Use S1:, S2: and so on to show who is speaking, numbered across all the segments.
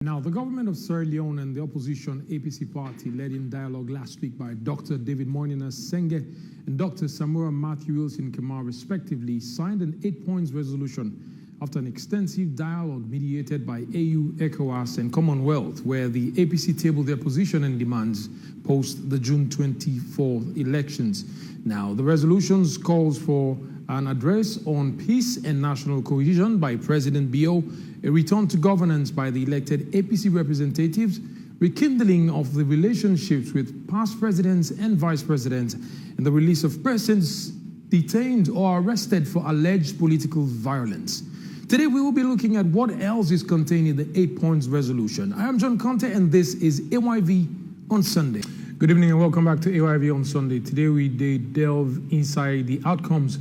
S1: Now, the government of Sierra Leone and the opposition APC party, led in dialogue last week by Dr. David Moinina Senge and Dr. Samura Matthew Wilson Kamara, respectively, signed an 8-point resolution after an extensive dialogue mediated by AU, ECOWAS, and Commonwealth, where the APC tabled their position and demands post the June 24 elections. Now, the resolutions calls for an address on peace and national cohesion by President Bio, a return to governance by the elected APC representatives, rekindling of the relationships with past presidents and vice presidents, and the release of persons detained or arrested for alleged political violence. Today, we will be looking at what else is contained in the 8-point resolution. I am John Conte, and this is AYV on Sunday. Good evening and welcome back to AYV on Sunday. Today, we delve inside the outcomes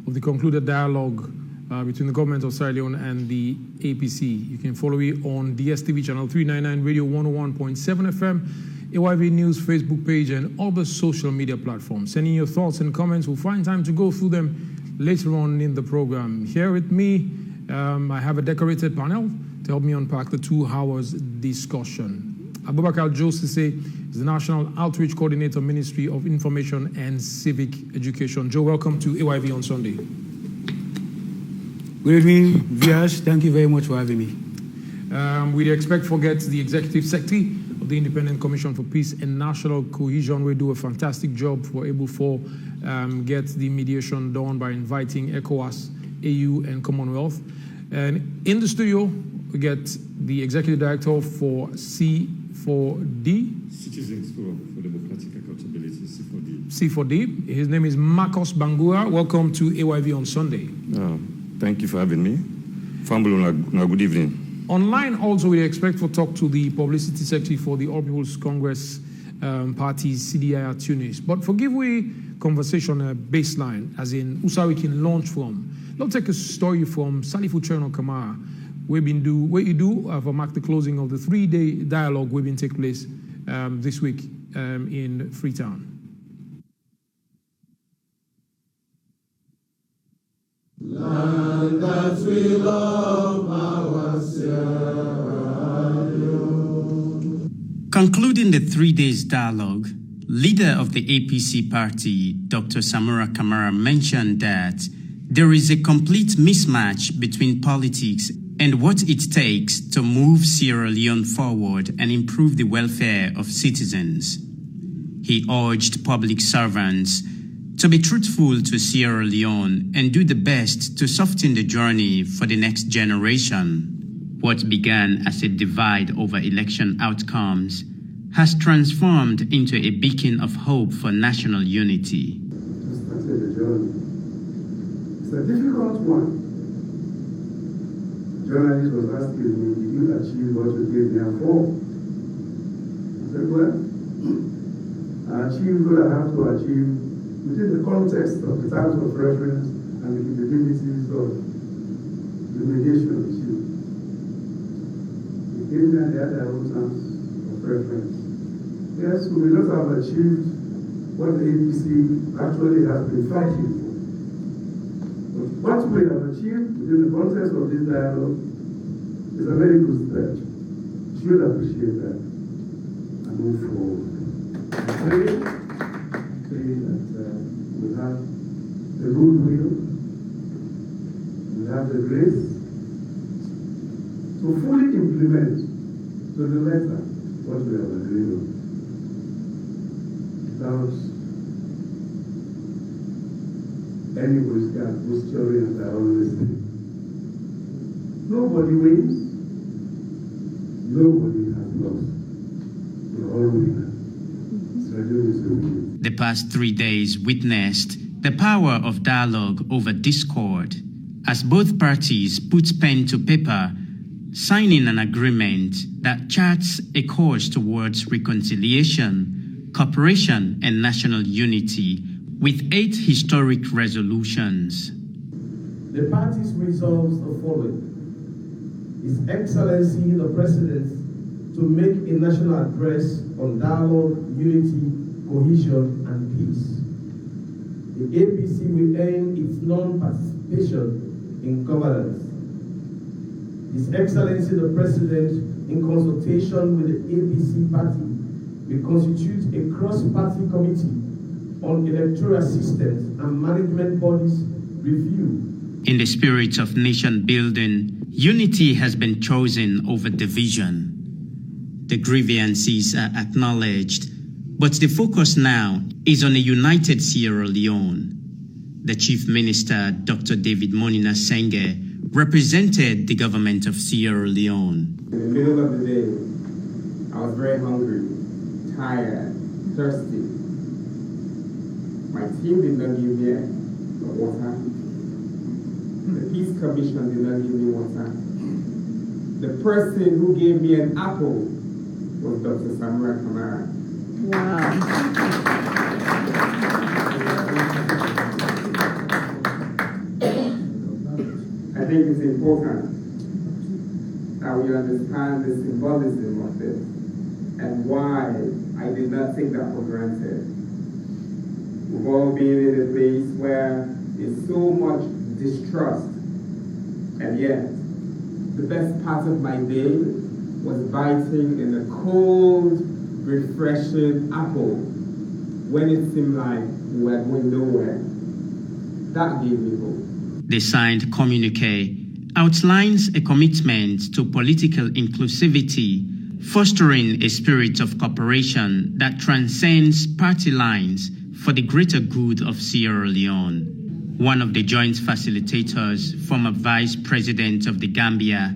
S1: of the concluded dialogue between the government of Sierra Leone and the APC. You can follow it on DSTV channel 399, Radio 101.7 FM, AYV News Facebook page, and other social media platforms. Send in your thoughts and comments. We'll find time to go through them later on in the program. Here with me, I have a decorated panel to help me unpack the 2 hours discussion. Abubakar Josise is the National Outreach Coordinator, Ministry of Information and Civic Education. Joe, welcome to AYV on Sunday.
S2: Good evening, viewers. Thank you very much for having me.
S1: We expect forget the Executive Secretary of the Independent Commission for Peace and National Cohesion. We do a fantastic job for able to get the mediation done by inviting ECOWAS, AU, and Commonwealth. And in the studio, we get the Executive Director for C4D.
S3: Citizens for Democratic Accountability, C4D.
S1: C4D. His name is Marcos Bangura. Welcome to AYV on Sunday.
S3: Thank you for having me. Fambulu, good evening.
S1: Online also, we expect to talk to the Publicity Secretary for the All People's Congress Party, CDI Tunis. But for giveaway conversation baseline, as in where we can launch from, let's take a story from Salifu Cherno Kamara. What you do for mark the closing of the 3-day dialogue we've been take place this week in Freetown.
S4: Land that we love, our Sierra Leone.
S5: Concluding the 3 days dialogue, leader of the APC party, Dr. Samura Kamara, mentioned that there is a complete mismatch between politics and what it takes to move Sierra Leone forward and improve the welfare of citizens. He urged public servants to be truthful to Sierra Leone and do the best to soften the journey for the next generation. What began as a divide over election outcomes has transformed into a beacon of hope for national unity.
S4: It's a difficult one. The journalist was asking me, did you achieve what you came here for? I said, well, I achieved what I have to achieve within the context of the terms of reference and the capabilities of the mediation issue. The Kenya had their own terms of reference. Yes, we may not have achieved what the APC actually has been fighting for. What we have achieved within the context of this dialogue is a very good step. We should appreciate that and move forward. I pray that we have the goodwill, we have the grace to fully implement to the letter what we have agreed on. Without any posturing, as I always say. Nobody wins, nobody has lost. We're all winners.
S5: The past 3 days witnessed the power of dialogue over discord, as both parties put pen to paper, signing an agreement that charts a course towards reconciliation, cooperation, and national unity, with 8 historic resolutions.
S6: The party's resolves the following. His Excellency the President to make a national address on dialogue, unity, cohesion, and peace. The APC will end its non-participation in governance. His Excellency the President in consultation with the APC party, we constitute a cross-party committee on electoral systems and management bodies review.
S5: In the spirit of nation building, unity has been chosen over division. The grievances are acknowledged, but the focus now is on a united Sierra Leone. The Chief Minister, Dr. David Monina Senge, represented the government of Sierra Leone.
S7: In the middle of the day, I was very hungry, tired, thirsty. My team did not give me water. The Peace Commission did not give me water. The person who gave me an apple was Dr. Samura Kamara.
S8: Wow.
S7: I think it's important that we understand the symbolism of this and why I did not take that for granted. We've all been in a place where there's so much distrust, and yet the best part of my day was biting in a cold, refreshing apple when it seemed like we were going nowhere. That gave me hope.
S5: The signed communique outlines a commitment to political inclusivity, fostering a spirit of cooperation that transcends party lines for the greater good of Sierra Leone. One of the joint facilitators, former Vice President of the Gambia,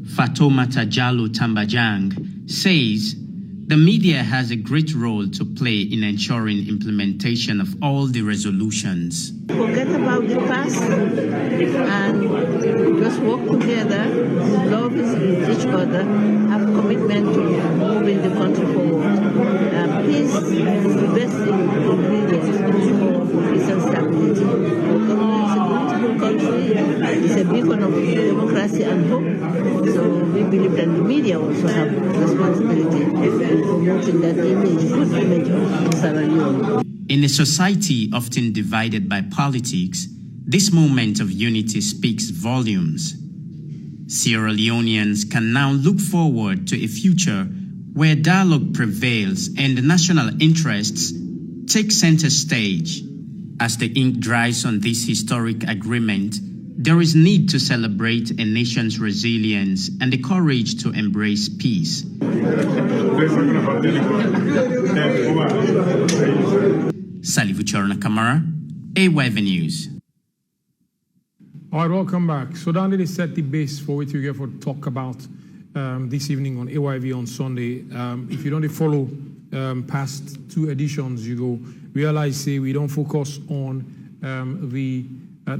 S5: Fatoumata Jallow Tambajang, says the media has a great role to play in ensuring implementation of all the resolutions.
S8: Forget about the past and just work together, love each other, have commitment to moving the country forward. Peace is the best ingredient for peace and stability. Our government is a beautiful country, it's a beacon of democracy and hope. So we believe that the media also have responsibility in promoting that image, good image of Sierra Leone.
S5: In a society often divided by politics, this moment of unity speaks volumes. Sierra Leoneans can now look forward to a future where dialogue prevails and national interests take center stage. As the ink dries on this historic agreement, there is need to celebrate a nation's resilience and the courage to embrace peace. Salivu Chorna Kamara, AYV News.
S1: All right, welcome back. So down there set the base for what we're going to talk about this evening on AYV on Sunday. If you don't follow past two editions, you go realize say we don't focus on the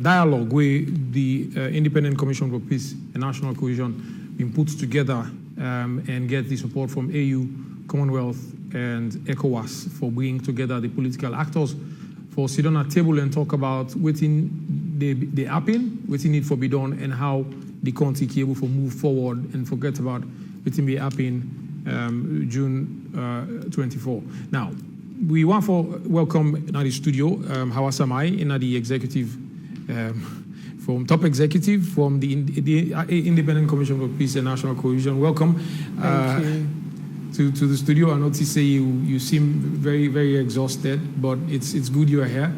S1: dialogue where the Independent Commission for Peace and National Cohesion been put together and get the support from AU, Commonwealth, and ECOWAS for bringing together the political actors for sit on a table and talk about what they happen, what need for be done, and how the country can able to move forward and forget about what be happen June 24. Now, we want to welcome in the studio Hawasamai in the executive from top executive from the Independent Commission for Peace and National Cohesion. Welcome.
S9: Thank you.
S1: To the studio. I notice say you seem very, very exhausted, but it's good you are here.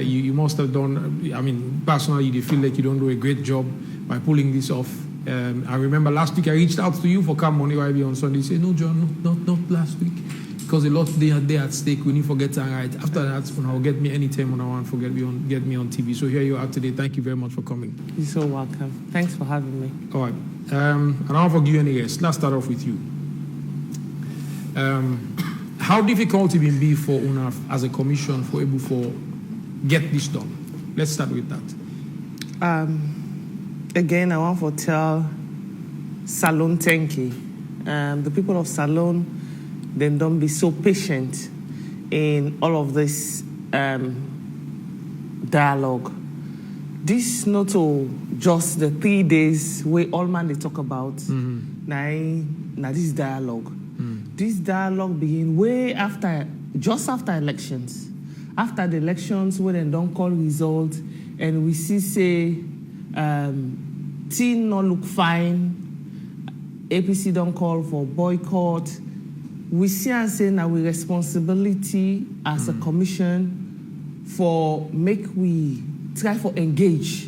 S1: You must have done, I mean, personally, you feel like you don't do a great job by pulling this off. I remember last week I reached out to you for come on AYV on Sunday. You said, no, John, not last week. Because a lot they are there at stake. We need to get that right. After that, when I'll get me anytime when I want to get me on TV. So here you are today. Thank you very much for coming.
S9: You're so welcome. Thanks for having me.
S1: All right. And I'll forgive you any rest. Let's start off with you. How difficult it will be for UNAF as a commission for able to get this done? Let's start with that.
S9: Again, I want to tell Salone thank you. The people of Salone, then don't be so patient in all of this dialogue. This not just the 3 days where all man they talk about. Now this dialogue. This dialogue begin way after, just after elections. After the elections, when they don't call results, and we see say, things not look fine. APC don't call for boycott. We see and say now we responsibility as a commission for make we try for engage.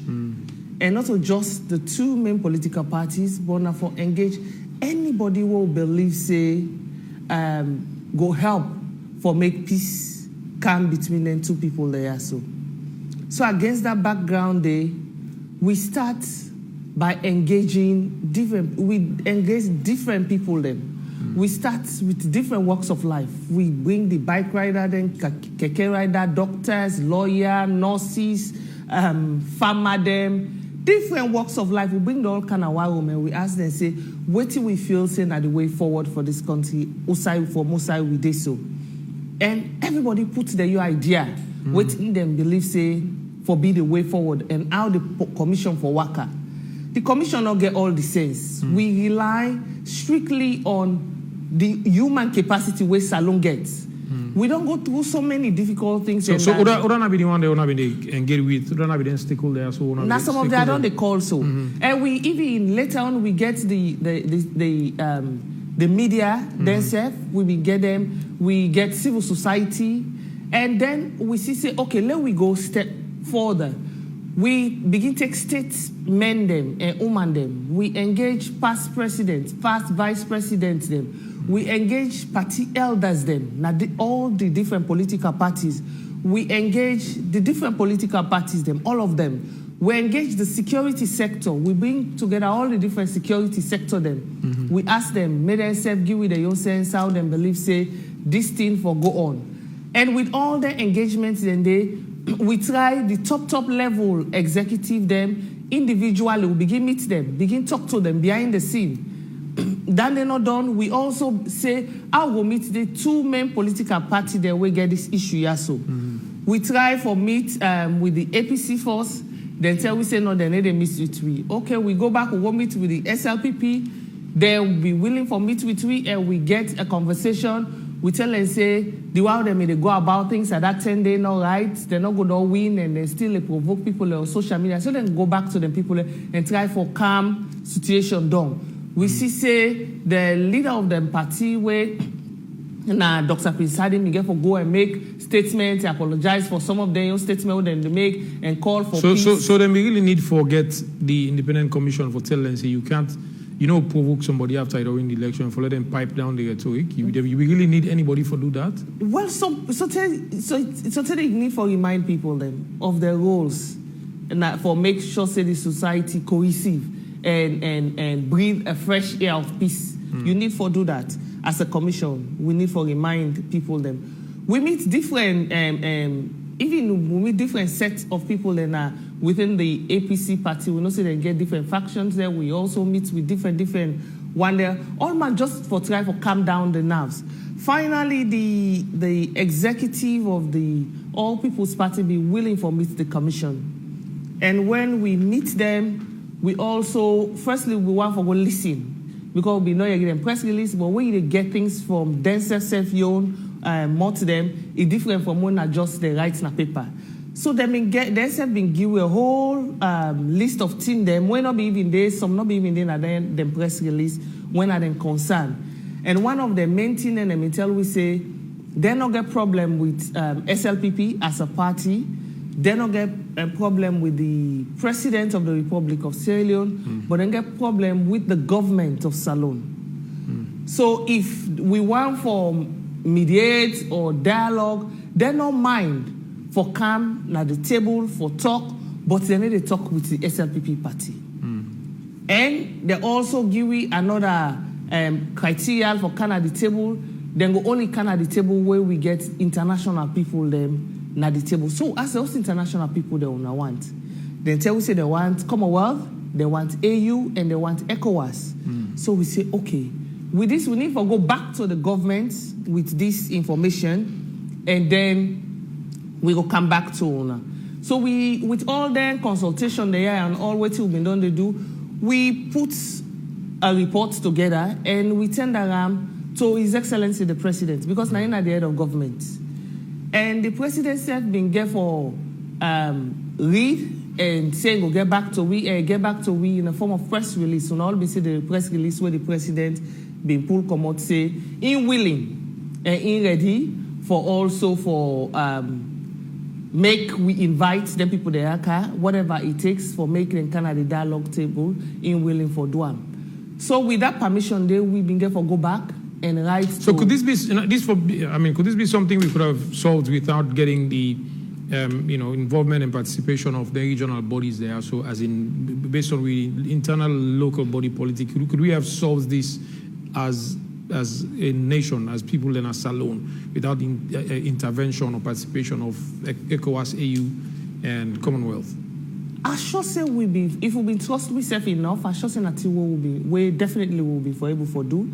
S9: And not just the two main political parties, but now for engage anybody who believe say go help for make peace come between them two people there. So against that background, we start by engaging different people then. We start with different walks of life. We bring the bike rider, then keke rider, doctors, lawyers, nurses, farmer them, different walks of life. We bring the all kind of room and we ask them, say, what do we feel saying are the way forward for this country? Usai for Musai we did so. And everybody puts their idea, what in them believe say for be the way forward and how the commission for Waka. The commission don't get all the sense. We rely strictly on the human capacity where Salon gets. We don't go through so many difficult things.
S1: So Udana be the one they wanna be engage with. Udana be the stakeholder. So
S9: now some of them don't they call so. And we even later on we get the media themselves. We get them. We get civil society, and then we see okay, let we go step further. We begin to take statesmen them and women them. We engage past presidents, past vice presidents them. We engage party elders them. Now all the different political parties. We engage the different political parties them, all of them. We engage the security sector. We bring together all the different security sector them. We ask them, may themselves give with their own sense how them believe say this thing for go on. And with all the engagements then we try the top level executive them individually. We begin meet them, begin talk to them behind the scene. Then they're not done. We also say how we meet the two main political parties that we get this issue here. So we try for meet with the APC first. Then tell we say no, then they meet with we. Okay, we go back. We go meet with the SLPP. They will be willing for meet with we, and we get a conversation. We tell them, say, the way they go about things at that 10 day, not right, they're not going to win, and they still provoke people on social media. So then go back to the people and try for calm situation down. We see, say, the leader of the party, where Dr. Prince Hadi Miguel for go and make statements, apologize for some of their statements that they make, and call for peace.
S1: So then we really need to forget the independent commission for telling them, say, you can't, provoke somebody after they win the election for let them pipe down the rhetoric. We really need anybody for do that? Well,
S9: so you need for remind people then of their roles and for make sure say the society cohesive and breathe a fresh air of peace. You need for do that as a commission. We need for remind people them. We meet different even we meet different sets of people within the APC party. We know say they get different factions there. We also meet with different one there. All man just for try for calm down the nerves. Finally, the executive of the All People's Party be willing for meet the commission. And when we meet them, we also firstly we want for go listen because we know you get them press release, but when you get things from themselves self-own. More to them, it's different from when I just the write in a paper. So they been given a whole list of things them when not be even there, some not be even there, and then the press release when are them concerned. And one of the main things and they tell we say they not get problem with SLPP as a party, they not get a problem with the President of the Republic of Sierra Leone, but they get problem with the government of Salone. So if we want for mediate or dialogue, they don't mind for come at the table for talk, but they need to talk with the SLPP party. And they also give we another criteria for come at the table. Then go only come at the table where we get international people them at the table. So as those international people they want, then tell we say they want Commonwealth, they want AU, and they want ECOWAS. So we say okay. With this, we need to go back to the government with this information, and then we will come back to owner. So we, with all the consultation there and all what we've been done to do, we put a report together and we send around to His Excellency the President because now at the head of government, and the President said been there for read and saying go get back to we in the form of press release. So all we see the press release where the president been pulled come out say in willing and in ready for also for make we invite them people there whatever it takes for making kind of the dialogue table in willing for do am. So with that permission there we been get for go back and write.
S1: So could this be could this be something we could have solved without getting the involvement and participation of the regional bodies there? So as in based on the internal local body politics, could we have solved this as a nation, as people in a salon, without intervention or participation of ECOWAS, AU, and Commonwealth?
S9: I sure say if we been trust ourselves enough, I sure say that we definitely will be able to do.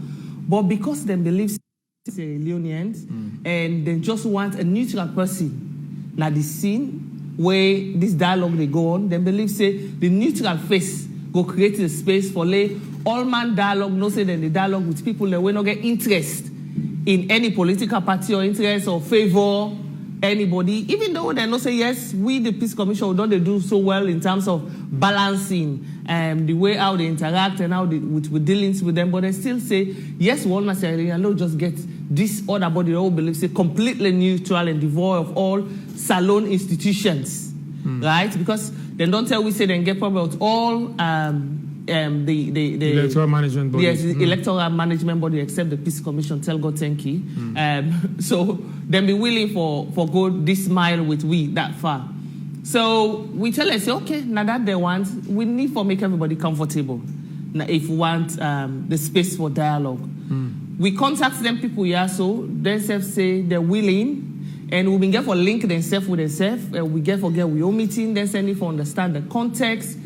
S9: But because they believe Leoneans and they just want a neutral person, now the scene where this dialogue they go on, they believe say the neutral face go create a space for all man dialogue, no say then the dialogue with people that will not get interest in any political party or interest or favor anybody, even though they not say yes, we the Peace Commission don't they do so well in terms of balancing the way how they interact and how with dealings with them, but they still say yes, one necessarily and not just get this other body that will believe say completely neutral and devoid of all salon institutions, right? Because they don't tell we say they get problem with all the
S1: electoral management body.
S9: Yes, the electoral management body except the Peace Commission. Tell God thank you. So then be willing for go this mile with we that far. So we tell us, okay, now that they want, we need for make everybody comfortable. Now if we want the space for dialogue. We contact them people here, so themselves say they're willing. And we been get for link themselves with themselves. We get for we all meeting. Then send it for understand the context.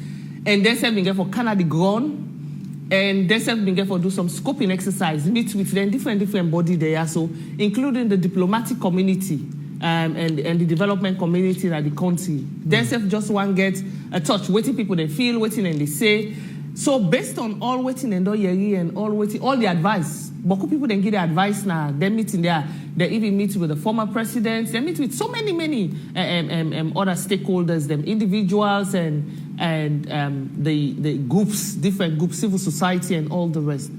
S9: And then been get for Canada ground. And then been get for do some scoping exercise. Meet with them different body there. So including the diplomatic community and the development community at the country. Then just want get a touch. Waiting people they feel, waiting and they say. So based on all waiting and all the advice. But people then give the advice now. They meeting there. They even meet with the former presidents. They meet with so many other stakeholders, them individuals and the groups, different groups, civil society and all the rest,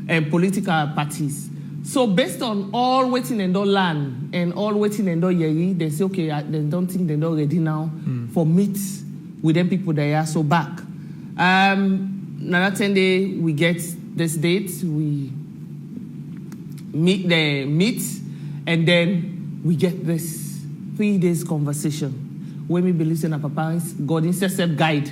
S9: and political parties. So based on all waiting and all land and all waiting and all yeri, they say okay, they don't think they're not ready now for meet with them people they are so back. Another 10 day we get this date we meet and then we get this 3 days conversation where we believe in our papa's God intercept guide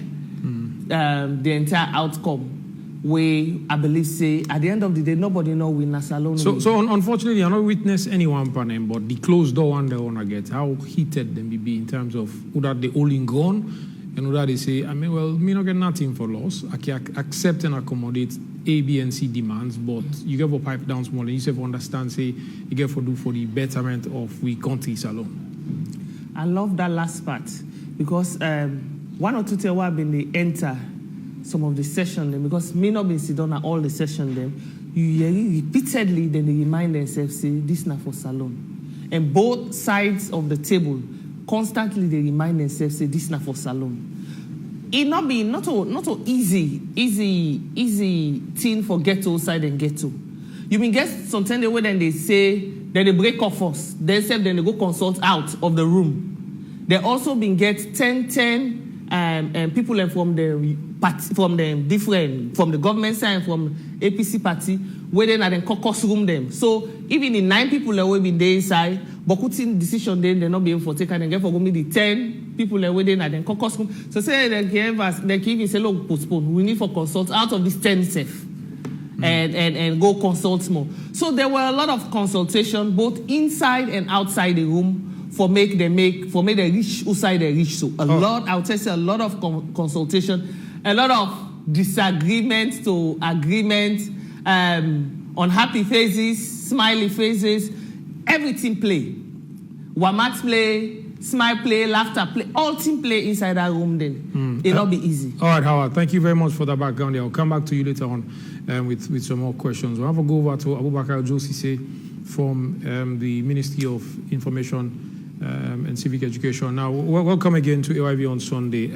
S9: the entire outcome where I believe say at the end of the day nobody know we na salon.
S1: So unfortunately I don't witness anyone panel, but the closed door one they wanna get how heated them be in terms of who that they all in gone. And that they say, me not get nothing for loss. I can accept and accommodate A, B, and C demands, but you get for pipe down small and you have understand, say, you get for do for the betterment of we countries alone.
S9: I love that last part because one or two tell what been they enter some of the session them because me not been sit down at all the session them. You hear repeatedly then they remind themselves say this not for salon. And both sides of the table constantly they remind themselves say this not for salon. It not be not so easy thing for ghetto side and ghetto. You mean get sometimes the way then they say then they break off us. Then they go consult out of the room. They also been get 10 people from the party, from the government side, from APC party, where they are in caucus room them. So even the 9 people that will be there inside, but putting decision then they not be able to take and get for me the 10 people that were in caucus room. So say they give say look postpone. We need for consult out of this 10 safe. And go consult more. So there were a lot of consultation both inside and outside the room for make they reach outside they reach. So a lot, I would say a lot of consultation, a lot of disagreement to agreement, unhappy faces, smiley faces, everything play. Wamat play, smile play, laughter play, all team play inside that room then. It'll not be easy.
S1: All right, Howard, thank you very much for that background there. I'll come back to you later on with some more questions. We'll have a go over to Abubakar Josise from the Ministry of Information and civic education. Now, welcome again to AYV on Sunday.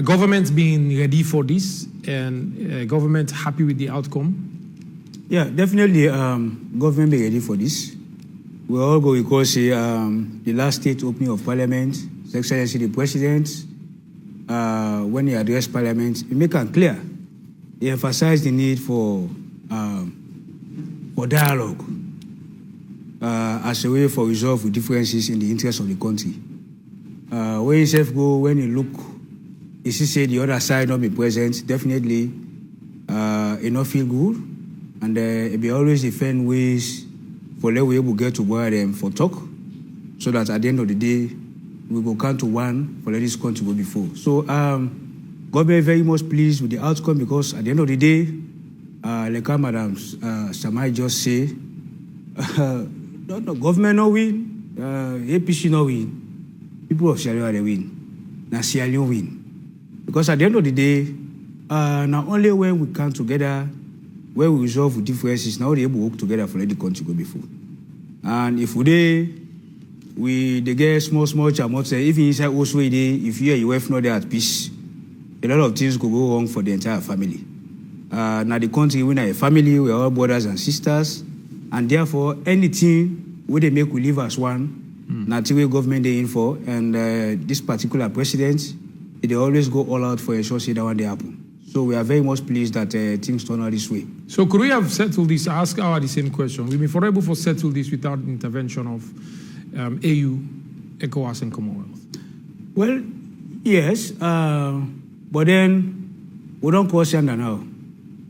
S1: Government being ready for this, and government happy with the outcome?
S2: Yeah, definitely government be ready for this. We all go because the last state opening of Parliament, His Excellency the President, when he addressed Parliament, he make it clear. He emphasized the need for dialogue as a way for resolve differences in the interest of the country. When himself go, when he look, he see the other side not be present, definitely it not feel good, and it be always defend ways for let we able get to where them for talk, so that at the end of the day, we will come to one for let this country go before. So government very much pleased with the outcome, because at the end of the day, like Madam Samai just say, no, government no win, APC no win, people of Sierra Leone they win, now Sierra Leone win. Because at the end of the day, not only when we come together, when we resolve differences, now we able to work together for let the country go before. And if we get small chamot, even inside also if you and your wife not there at peace, a lot of things could go wrong for the entire family. Now the country, we are a family, we are all brothers and sisters, and therefore anything where they make we live as one, not the way government they in for, and this particular president, they always go all out for ensure that one day happen. So we are very much pleased that things turn out this way.
S1: So could we have settled this, ask our the same question? We've been able to settle this without intervention of AU, ECOWAS, and Commonwealth?
S2: Well, yes, but then we don't question that now.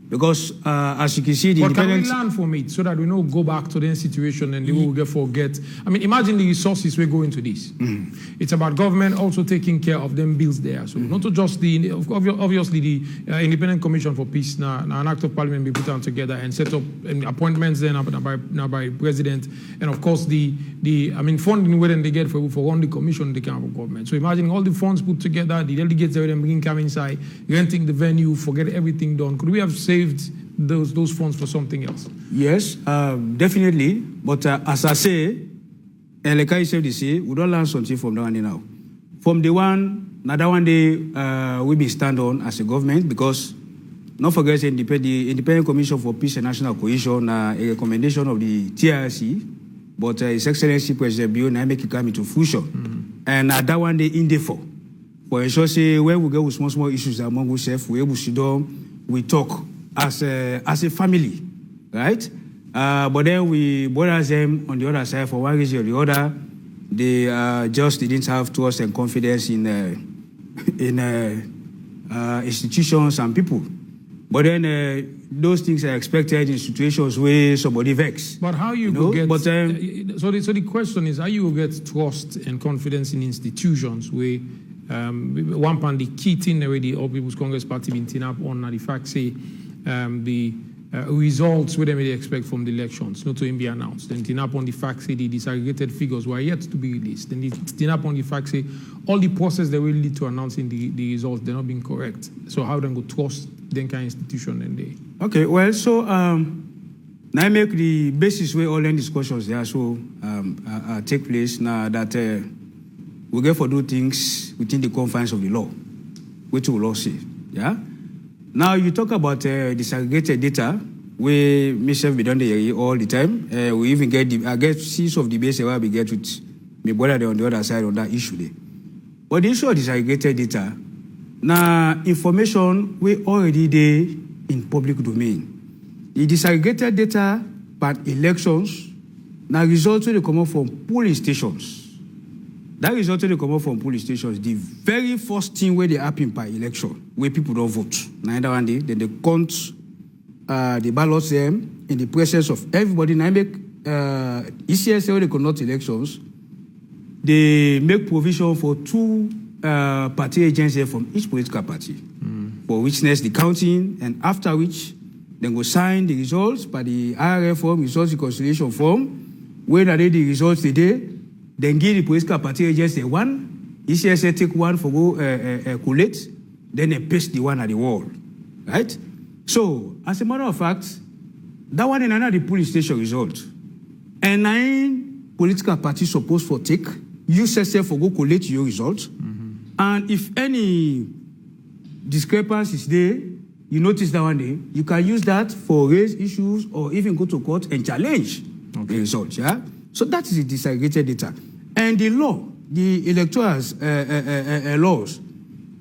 S2: Because as you can see, the
S1: but can we
S2: independent...
S1: learn from it so that we don't go back to the situation and we will forget? I mean, imagine the resources we go into this. It's about government also taking care of them bills there. So not just the, obviously the Independent Commission for Peace, now an act of parliament be put down together and set up appointments then by president. And of course the funding where they get for run the commission the kind of government. So imagine all the funds put together, the delegates there, bringing come inside, renting the venue, forget everything done. Could we have saved those funds for something else?
S2: Yes, definitely. But as I say, and like I said, we don't learn something from that one now. From the one, another one day, we be stand on as a government, because not forget the Independent Commission for Peace and National Cohesion, a recommendation of the TRC, but His Excellency President Bio now make it come into fruition. And that one day in the for ensure say when we get with small issues among ourselves, we able to sit down, we talk as a family, right? But then we brothers them on the other side for one reason or the other. They just didn't have trust and confidence in institutions and people. But then those things are expected in situations where somebody vex.
S1: But how you go get? But so the question is, how you will get trust and confidence in institutions where one pan the key thing already All People's Congress Party been tin up on the fact say the results what they may expect from the elections not to be announced. Then tin up on the fact say the disaggregated figures were yet to be released. Then tin up on the fact say all the process that will lead to announcing the results they're not being correct. So how then go trust the kind of institution and they?
S2: Okay, well, so now I make the basis where all the discussions there so take place now that we get for do things within the confines of the law, which we will all say. Yeah. Now you talk about disaggregated data, we myself be done there all the time. We even get series of debates where we get with me brother on the other side on that issue there. But the issue of disaggregated data, now information we already there in public domain. The disaggregated data by elections now results they come up from polling stations. That result they come up from polling stations. The very first thing where they happen by election, where people don't vote. Neither one day, then they count the ballots them in the presence of everybody. Now make ECS where they conduct elections, they make provision for two party agents from each political party for witness the counting, and after which they go sign the results by the IRF form, results reconciliation form, where are they the results today. Then give the political party agents one, ECSA take one for go collate, then they paste the one at the wall, right? So, as a matter of fact, that one in another the police station result. And political party supposed for take, you yourself for go collect your results. And if any discrepancy is there, you notice that one day, you can use that for raise issues or even go to court and challenge the results. Yeah? So that is the disaggregated data. And the law, the electoral laws,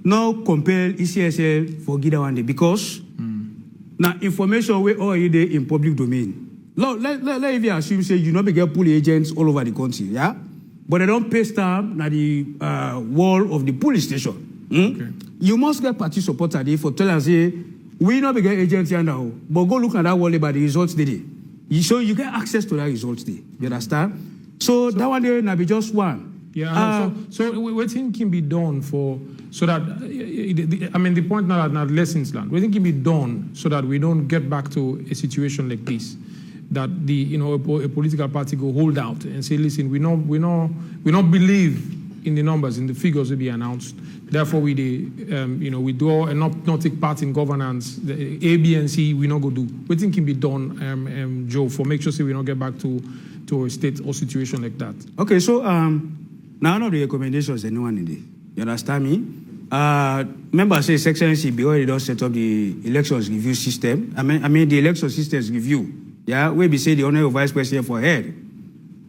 S2: now compel ECSL for Gida one day because now information we already in public domain. Let even assume say you not be get pull agents all over the country, yeah, but they don't pay stamp na the wall of the police station. Okay. You must get party support today for tell us say we not be get agents here now, but go look at that wall about the results today. So you get access to that results day. You understand? So that one day na be just one.
S1: Yeah, so what thing can be done for so that I mean the point now that lessons learned. What thing can be done so that we don't get back to a situation like this, that the a political party go hold out and say, listen, we not believe in the numbers, in the figures will be announced. Therefore, we withdraw and not take part in governance. The A, B, and C we not go do. What thing can be done, Joe, for make sure say we not get back to a state or situation like that.
S2: Okay, so now one of the recommendations anyone in there. You understand me? Remember, say Excellency already don't set up the elections review system. I mean the election systems review. Yeah, we be say the honorable vice president for head.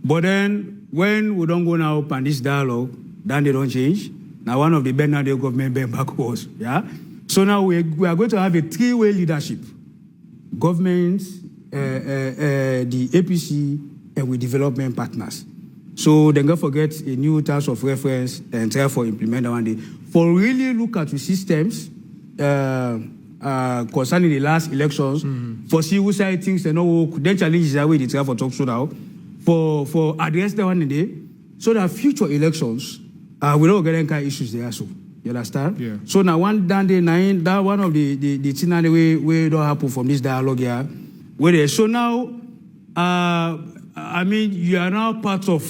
S2: But then when we don't go now up on this dialogue, then they don't change. Now one of the Bernardo government bent backwards. Yeah. So now we are going to have a three-way leadership: government, the APC, and with development partners. So then don't forget a new terms of reference and try for implement that one day. For really look at the systems concerning the last elections, for see who side things and no then challenges that way they try for talk so now. For address that one day, so that future elections we don't get any kind of issues there. So you understand?
S1: Yeah.
S2: So now one down day nine, that one of the thing that we don't happen from this dialogue here. Where there. So now I mean, you are now part of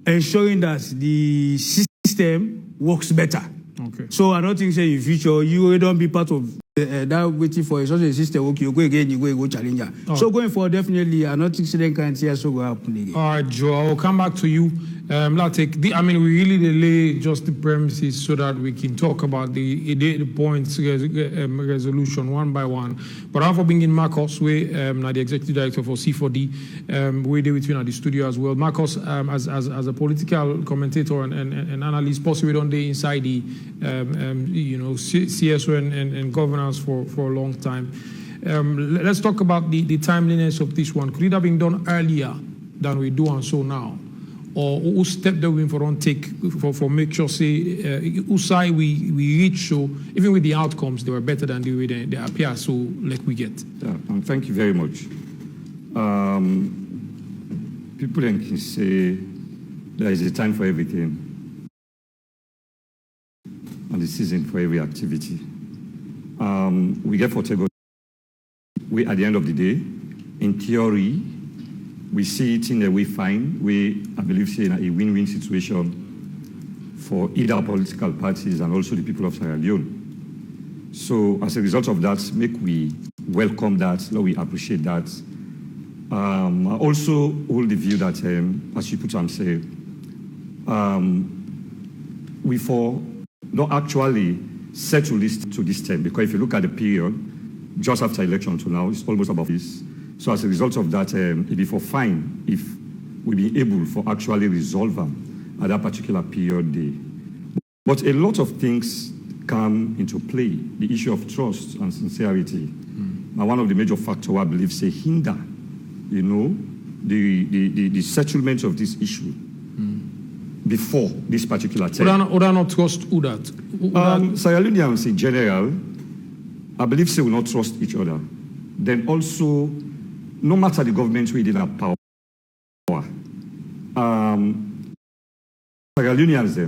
S2: ensuring that the system works better.
S1: Okay.
S2: So I don't think say in future you will don't be part of that waiting for such a system. Okay, you go again, you go challenge. So going forward, definitely, I don't think they can see us so go happen again.
S1: All right, Joe, I will come back to you. We really lay just the premises so that we can talk about the points resolution one by one. But I'm for bringing Marcos, the executive director for C4D, we're there with you at the studio as well. Marcos, as a political commentator and analyst, possibly on the inside the CSO and governance for a long time. Let's talk about the timeliness of this one. Could it have been done earlier than we do and so now? Or who step that we for don't take for make sure say who side we reach so even with the outcomes they were better than the way they appear so like we get.
S3: Yeah, thank you very much. People can say there is a time for everything and the season for every activity. We get for Tego. We at the end of the day, in theory, we see it in a way fine. I believe, say, in a win-win situation for either political parties and also the people of Sierra Leone. So, as a result of that, we welcome that, we appreciate that. I also hold the view that, as you put on, say, we don't actually settle this to this term, because if you look at the period, just after election to now, it's almost about this. So as a result of that, it'd be for fine if we be able for actually resolve them at that particular period day. But a lot of things come into play. The issue of trust and sincerity. Now, one of the major factors I believe say hinder, the settlement of this issue before this particular time.
S1: Would I not trust who that?
S3: Sierra Leoneans in general, I believe say will not trust each other. Then also, no matter the government we didn't have power, Sierra Leoneans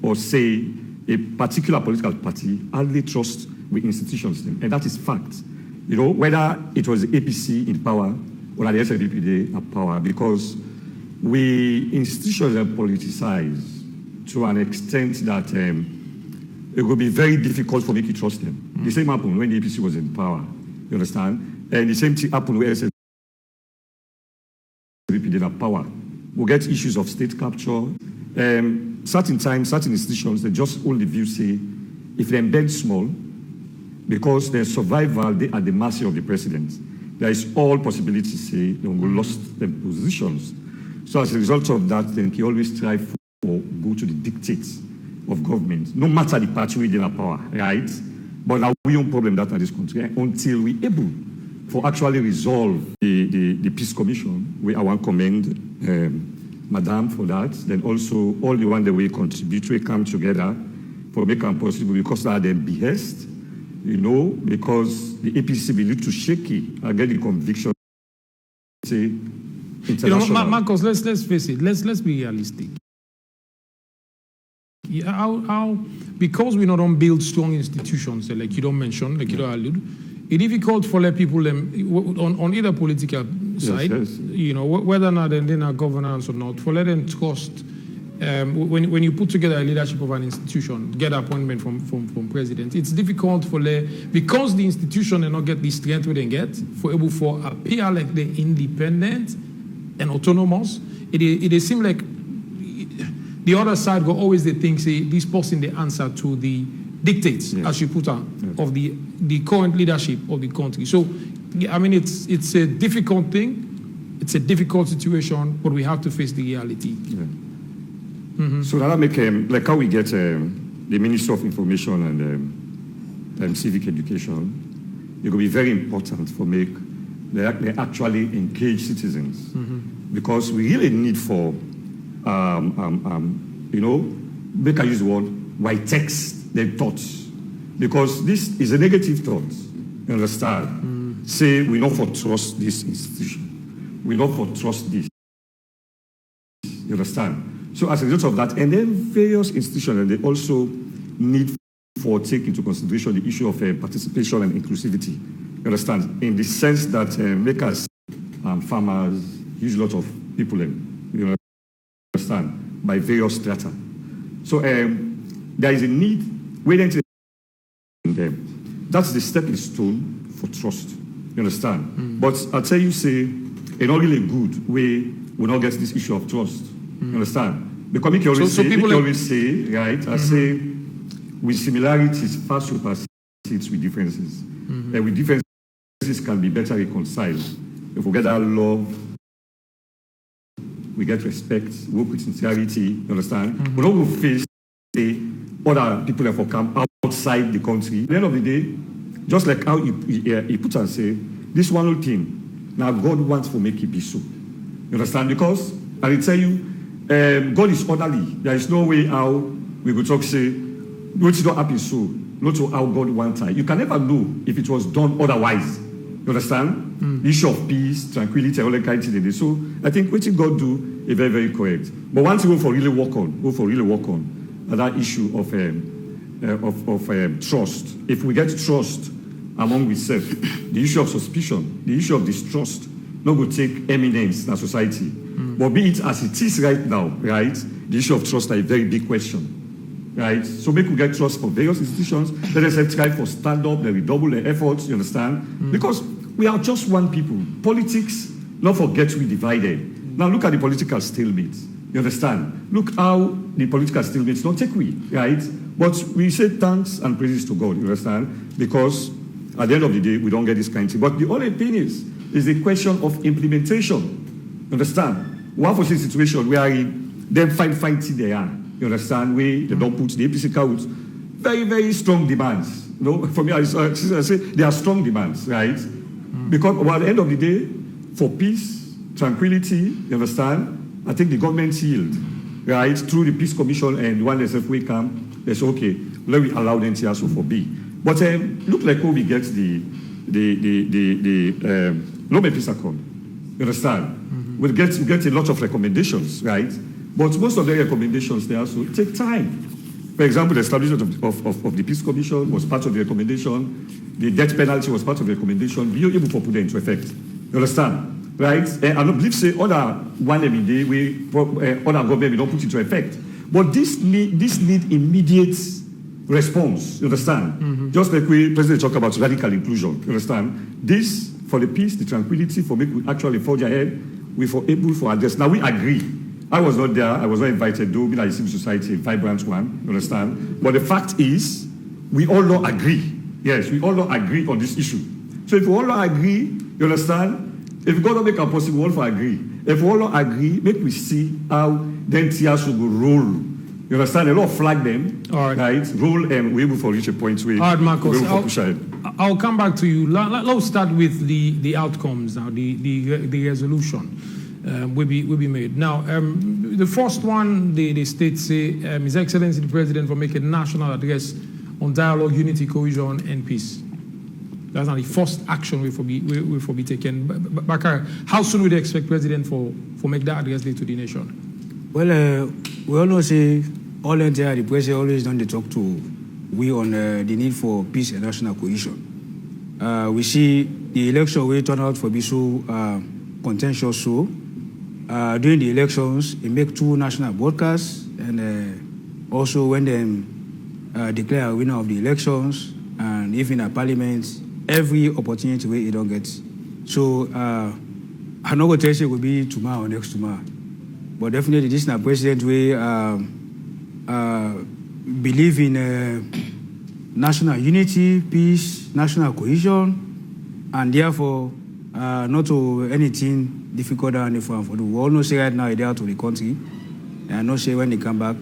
S3: or say a particular political party hardly trust with institutions them, and that is fact. Whether it was the APC in power or the SLPP in power, because we institutions are politicized to an extent that it will be very difficult for me to trust them. The same happened when the APC was in power. You understand? And the same thing happened when SLPP did have power. we get issues of state capture. Certain times, certain institutions, they just only view, say, if they embed small, because their survival, they are at the mercy of the president. There is all possibility, say, they will lost their positions. So as a result of that, then he always strive for go to the dictates of government, no matter the party within our power, right? But now we don't problem that in this country until we able for actually resolve the Peace Commission. I want to commend Madam for that. Then also all the one that we contribute, we come together for make it possible because that they behest, you know, because the APC be a little shaky. I get the conviction. Say, international.
S1: You know, Marcos, let's face it. Let's be realistic. Yeah, how because we not don't build strong institutions, like you don't mention, like you don't allude, it's difficult for people on either political side, you know, whether or not they're not governance or not, for let them trust. When you put together a leadership of an institution, get appointment from president, it's difficult because the institution they not get the strength they get for able for appear like they're independent and autonomous. It seems like the other side will always they think say this person the answer to the dictates, as you put on, of the current leadership of the country. So I mean it's a difficult thing, it's a difficult situation, but we have to face the reality.
S3: So that make like how we get the Minister of Information and Civic Education, it will be very important for make they actually engage citizens because we really need for you know, make I use the word white text their thoughts because this is a negative thought. You understand? Say we not for trust this institution, we not for trust this. You understand? So as a result of that, and then various institutions, they also need for take into consideration the issue of participation and inclusivity. You understand? In the sense that makers, farmers, use a lot of people, you understand, by various strata. So there is a need waiting to them. That's the stepping stone for trust. You understand? But I'll tell you, say, in not really good way, we not get this issue of trust. You understand? Because you always say, right? I say, with similarities, far surpasses with differences. And with differences can be better reconciled. If we get that love, we get respect, work with sincerity, you understand? We don't go face other people that will come outside the country. At the end of the day, just like how he put and say, this one little thing, now God wants to make it be so. You understand? Because I will tell you, God is orderly. There is no way how we could talk say, what's not happen so, not to how God wants it. You can never know if it was done otherwise. You understand? The issue of peace, tranquility, all that kind of thing. So I think what God do is very, very correct. But once you go for really work on that issue of trust. If we get trust among ourselves, the issue of suspicion, the issue of distrust, not going to take eminence in society. But be it as it is right now, right? The issue of trust is a very big question, right? So make we get trust for various institutions. Let us try for stand up, then we double the efforts, you understand? Because we are just one people. Politics, not forget we divided. Now look at the political stalemate. You understand? Look how the political stalemate not take we, right? But we say thanks and praises to God, you understand? Because at the end of the day, we don't get this kind of thing. But the only thing is the question of implementation. You understand? We have a situation where them fighting they are. You understand? They don't put the APC out. Very, very strong demands. You know, for me, I say there are strong demands, right? Because at the end of the day, for peace, tranquility, you understand? I think the government yield, right, through the Peace Commission and one SFA come, they say, okay, let me allow them to also for B. But look like how we get the Leone Peace Accord. You understand? We get a lot of recommendations, right? But most of the recommendations, they also take time. For example, the establishment of the Peace Commission was part of the recommendation. The death penalty was part of the recommendation. We are able to put them into effect. You understand? Right? And I don't believe say other one every day, other government will not put into effect. But this need immediate response. You understand? Just like we President talk about radical inclusion. You understand? This for the peace, the tranquility, for make we actually forge ahead, we for able for address. Now we agree I was not there. I was not invited, though, being a civil society, a vibrant one, you understand? But the fact is, we all don't agree. Yes, we all don't agree on this issue. So if we all don't agree, you understand? If God don't make it possible, we all agree. If we all don't agree, make we see how then TR should go roll. You understand? A lot of flag them,
S1: all right?
S3: Roll and we're able to reach a point where
S1: all right, Marcos,
S3: we're able to push ahead.
S1: I'll come back to you. Let's start with the outcomes now, the resolution will be made. Now, the first one, the state say, His Excellency the President for making a national address on dialogue, unity, cohesion, and peace. That's not the first action will be taken. Bakar, how soon would you expect President for make that address to the nation?
S2: Well, we all know say all entire the president always done the talk to we on the need for peace and national cohesion. We see the election will turn out for be so contentious. So during the elections, it make 2 national broadcasts, and also when they declare a winner of the elections, and even at parliament, every opportunity where you don't get. So I'm not going to tell you it will be tomorrow or next tomorrow. But definitely this is a president we believe in national unity, peace, national cohesion, and therefore not to anything difficult than the for do. We all know say right now they're out of the country, and not say when they come back,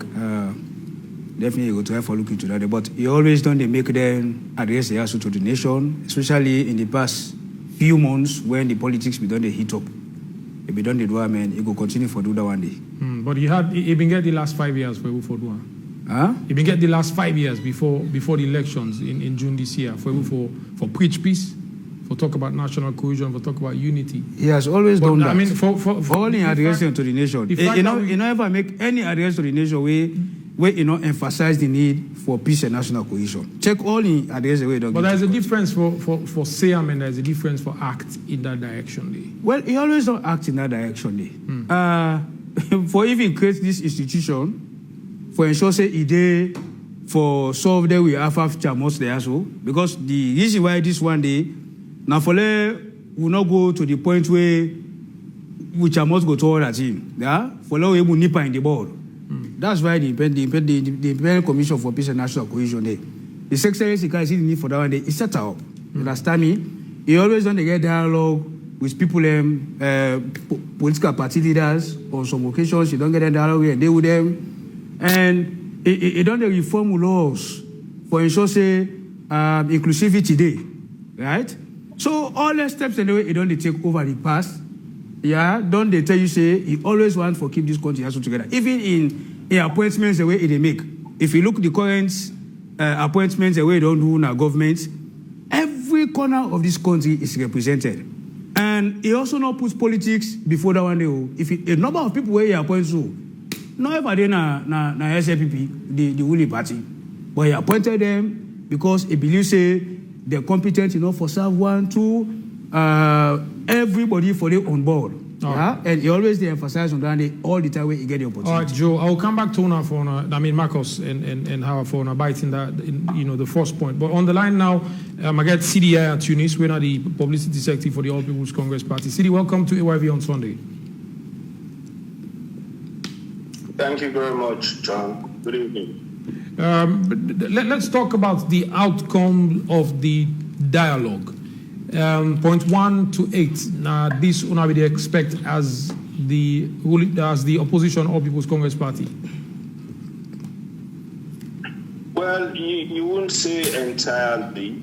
S2: definitely go try for look into that. But he always done they make them address the issue to the nation, especially in the past few months when the politics be done they heat up. If we don't do it, man, it will continue for do that one day.
S1: But he been get the last 5 years for do it.
S2: Huh?
S1: He been get the last 5 years before the elections in June this year for preach peace, for talk about national cohesion, for talk about unity.
S2: He has always done that.
S1: I mean, for
S2: only addressing to the nation. You know, ever make any address to the nation where emphasize the need for peace and national cohesion. Check all the address the way.
S1: But there's a difference for Siam, and there's a difference for act in that direction. Day.
S2: Well, he always don't act in that direction. Day. For even create this institution, for ensure say he did for solve there we have chamos there so because the reason why this one day now for will not go to the point where we chamos go toward that him. Yeah, for we will nip in the board. That's why the Independent Commission for Peace and National Cohesion Day. The Secretary can see the need for that one day. He set up. You understand me? He always done the get dialogue with people, political party leaders. On some occasions, he don't get a dialogue and deal with them. And he done the reform laws for ensure say inclusivity day, right? So all the steps anyway, he don't take over the past. Yeah, don't they tell you say he always want for keep this country also together. Even in appointments the way they make. If you look the current appointments the way they don't do in our government, every corner of this country is represented. And he also not puts politics before that one day. If a number of people where he appoints to, not everybody na SLPP, the ruling party, but he appointed them because he believes say they're competent enough for serve 1, 2, everybody for them on board. Yeah? And he always emphasize on that all the time when he get the opportunity.
S1: All right, Joe, I'll come back to Una for Marcos and Howard for biting that, the first point. But on the line now, I get CDI at Tunis. We're now the publicity secretary for the All People's Congress Party. CD, welcome to AYV on Sunday.
S10: Thank you very much, John. Good evening.
S1: Let's talk about the outcome of the dialogue. Point 1 to 8. Now, this una we expect as the opposition All People's Congress Party.
S10: Well, you wouldn't say entirely.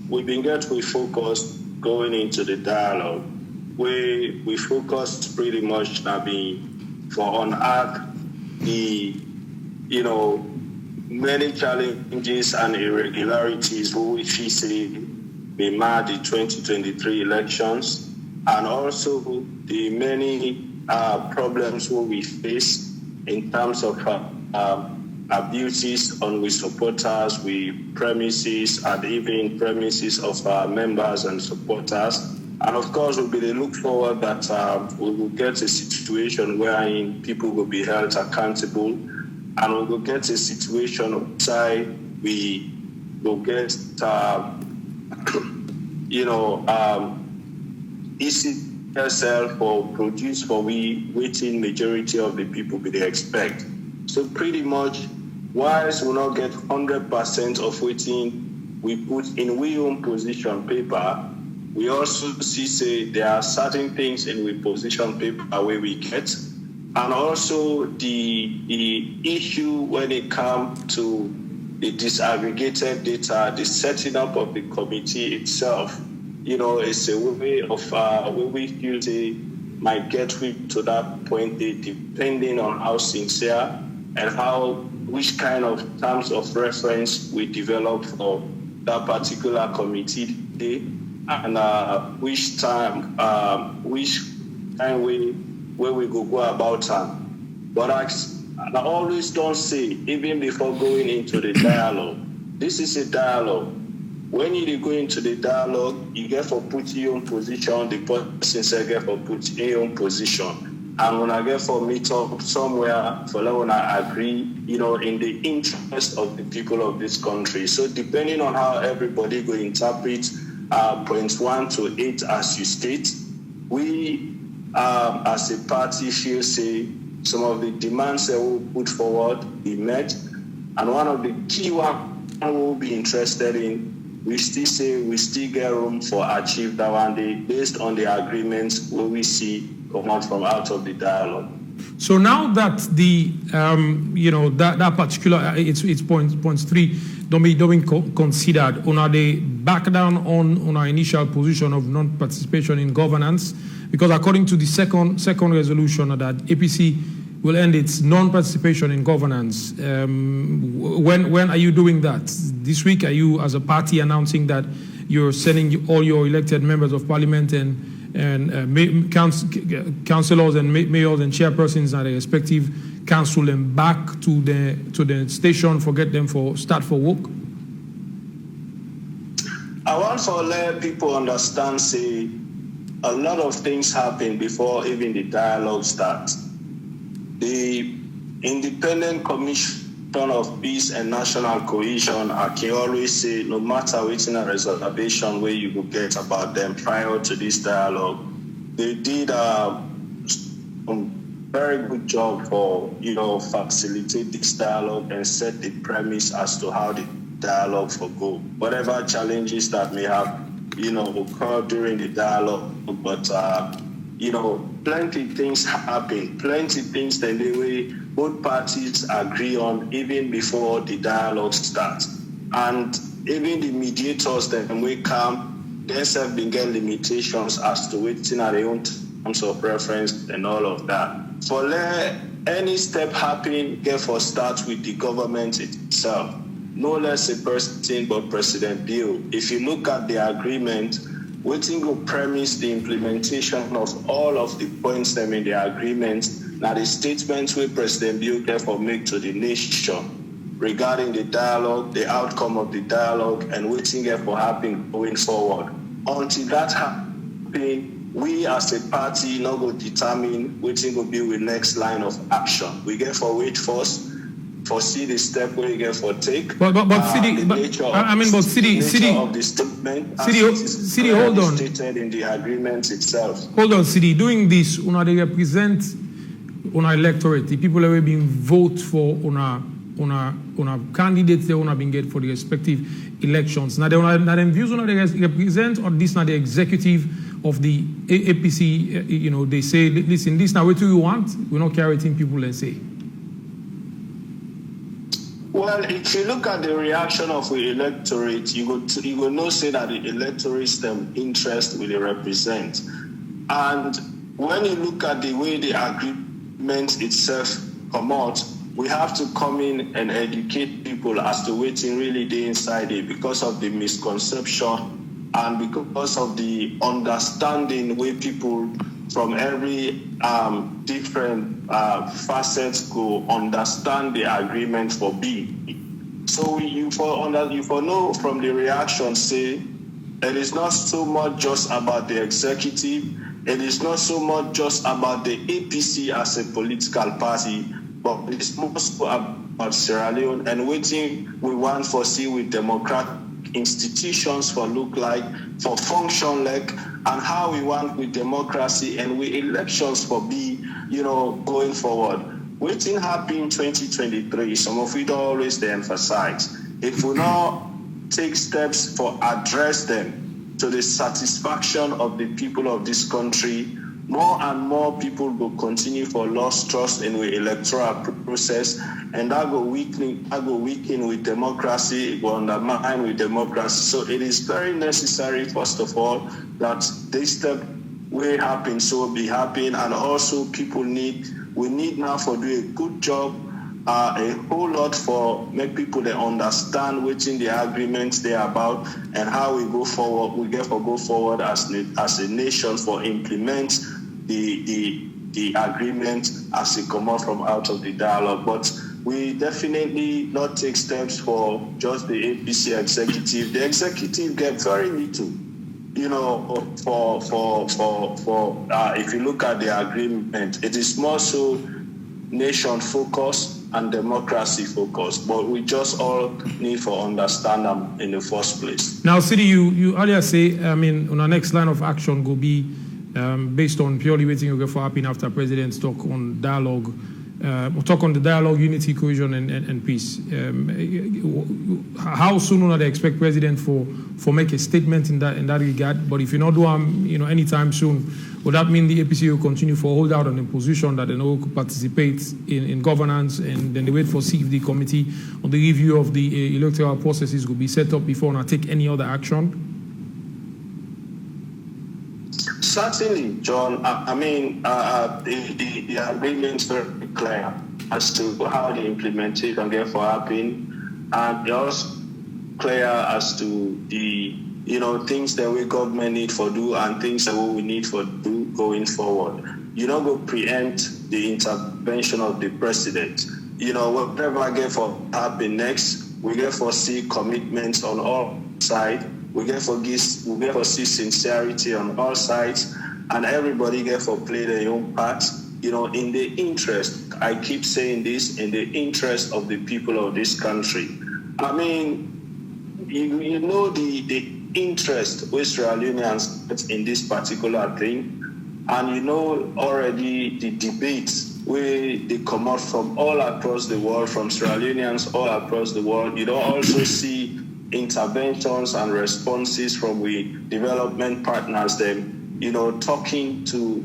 S10: We've been we focused going into the dialogue. We focused pretty much for unearth the many challenges and irregularities we see be mad the 2023 elections, and also the many problems we face in terms of abuses on with supporters, with premises, and even premises of our members and supporters. And of course, we look forward that we will get a situation wherein people will be held accountable, and we will get a situation outside we will get easy yourself or produce for we waiting majority of the people they expect. So pretty much, whilst we not get 100% of waiting we put in we own position paper, we also see say there are certain things in we position paper where we get, and also the issue when it comes to the disaggregated data, the setting up of the committee itself. It's a way of where we feel they might get to that point, depending on how sincere and which kind of terms of reference we develop for that particular committee day, and which time where we go about time. But I always don't say, even before going into the dialogue, this is a dialogue. When you go into the dialogue, you get for put your own position, the person say get for put your own position. And when I get for meet up somewhere, for when I agree, in the interest of the people of this country. So depending on how everybody go interpret points 1 to 8 as you state, we as a party should say some of the demands that we put forward be met. And one of the key ones we'll be interested in, we still get room for achieve that one day based on the agreements where we see come out of the dialogue.
S1: So now that the that particular it's points 3 don't be considered, are they back down on our initial position of non-participation in governance? Because according to the second resolution, that APC will end its non-participation in governance. When are you doing that? This week, are you, as a party, announcing that you're sending all your elected members of parliament and councillors and mayors and chairpersons at their respective council and back to the station, forget them for start for work?
S10: I want to let people understand, say, a lot of things happen before even the dialogue starts. The Independent Commission of Peace and National Cohesion, I can always say, no matter which in a reservation where you will get about them prior to this dialogue, they did a very good job for facilitate this dialogue and set the premise as to how the dialogue will go. Whatever challenges that may have occurred during the dialogue, but plenty things happen, plenty things that the way both parties agree on even before the dialogue starts. And even the mediators that we come, they have been get limitations as to waiting at their own terms of reference and all of that. For any step happen, get for start with the government itself. No less a person but President Bill. If you look at the agreement, waiting will premise the implementation of all of the points them in the agreement. Now the statements where President Bill therefore make to the nation regarding the dialogue, the outcome of the dialogue, and waiting for happening going forward. Until that happens, we as a party not go determine waiting will be the next line of action. We get for wait first. Foresee the step where you get for take.
S1: But city, city
S10: of the statement.
S1: City, hold on.
S10: Stated in the agreement itself.
S1: Hold on, city. Doing this, they represent electorate. The people have been vote for candidates they been get for the respective elections. Now they views they represent, or this now the executive of the APC. They say, listen, this now what do you want? We're not carrying people and say.
S10: Well, if you look at the reaction of the electorate, you will know say that the electorate's them interest will represent. And when you look at the way the agreement itself come out, we have to come in and educate people as to waiting really the inside it because of the misconception and because of the understanding where people from every different facets go understand the agreement for B. So you know from the reaction say it is not so much just about the executive, it is not so much just about the APC as a political party, but it's more so about Sierra Leone and waiting we want to see with democratic institutions for look like, for function like, and how we want with democracy and with elections for be, going forward. Waiting happen in 2023, some of it always they emphasize. If we not take steps for address them to the satisfaction of the people of this country, more and more people will continue for lost trust in the electoral process, and that go weaken with democracy, it will undermine with democracy. So it is very necessary, first of all, that this step will happen, so be happening, and also we need now for do a good job, a whole lot for make people they understand what in the agreements they are about and how we go forward. We get for go forward as a nation for implement the agreement as it come out from out of the dialogue. But we definitely not take steps for just the APC executive. The executive get very little, for if you look at the agreement, it is more so nation focused and democracy focused, but we just all need for understand them in the first place.
S1: Now, Sidi, you earlier say, on our next line of action will be based on purely waiting for happening after President's talk on dialogue, talk on the dialogue, unity, cohesion, and peace. How soon will they expect President for make a statement in that regard? But if you not do anytime soon, would that mean the APC will continue for hold out on the position that they know could participate in governance, and then they wait for see if the committee on the review of the electoral processes will be set up before and take any other action?
S10: Certainly, John. The agreement is very clear as to how the implementation get for happen, and it's also clear as to the things that we government need for do and things that we need for do going forward. You don't go preempt the intervention of the president. Whatever get for happen next, we get for see commitments on all sides. We get for see sincerity on all sides, and everybody get for play their own part. In the interest, I keep saying this, in the interest of the people of this country. The interest with Sierra Leoneans in this particular thing, and already the debates where they come out from all across the world, from Sierra Leoneans all across the world. You don't also see interventions and responses from we development partners, them, talking to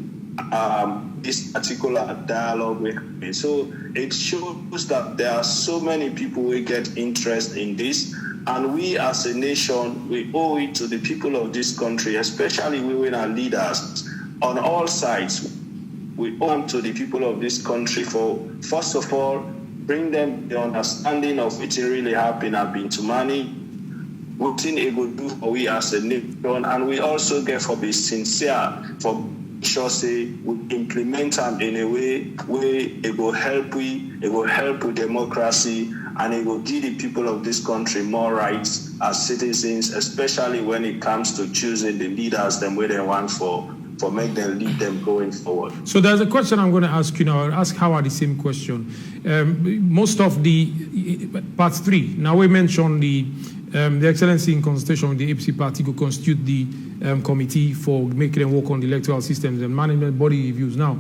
S10: this particular dialogue with me. So it shows that there are so many people who get interest in this, and we as a nation, we owe it to the people of this country, especially we our leaders on all sides. We owe it to the people of this country for, first of all, bring them the understanding of what really happened and been to money, what they will do for we as a nation, and we also get for be sincere, for sure say we implement them in a way where it will help with democracy, and it will give the people of this country more rights as citizens, especially when it comes to choosing the leaders them where they want for make them lead them going forward. So
S1: there's a question I'm going to ask you now. I'll ask Howard the same question. Most of the part 3. Now we mentioned the Excellency in consultation with the APC party could constitute the committee for making them work on the electoral systems and management body reviews. Now,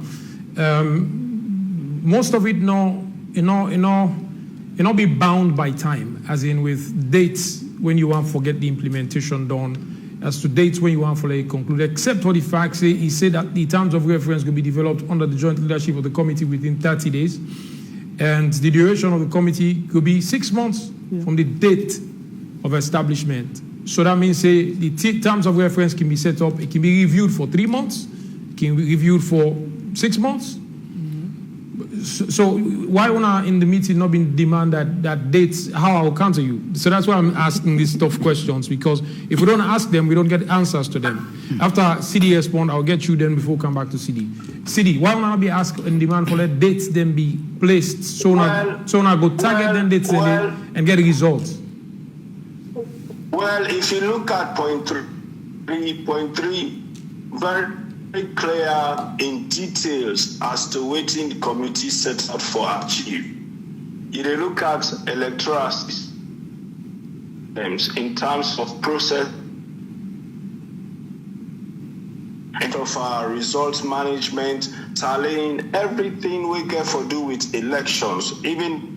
S1: most of it not be bound by time, as in with dates when you want to get the implementation done, as to dates when you want to conclude, except for the fact he said that the terms of reference will be developed under the joint leadership of the committee within 30 days, and the duration of the committee could be 6 months from the date of establishment. So that means the terms of reference can be set up, it can be reviewed for 3 months, it can be reviewed for 6 months. So why wanna in the meeting not been demand that dates, how I will counter you? So that's why I'm asking these tough questions, because if we don't ask them, we don't get answers to them. After CD respond, I'll get you then before come back to CD. CD, why wanna be asked in demand for let dates then be placed so now go target them dates and get results?
S10: Well, if you look at point 3, very clear in details as to what the committee sets out for achieve. If you look at electoral system, in terms of process, of our results management, tallying, everything we get for do with elections, even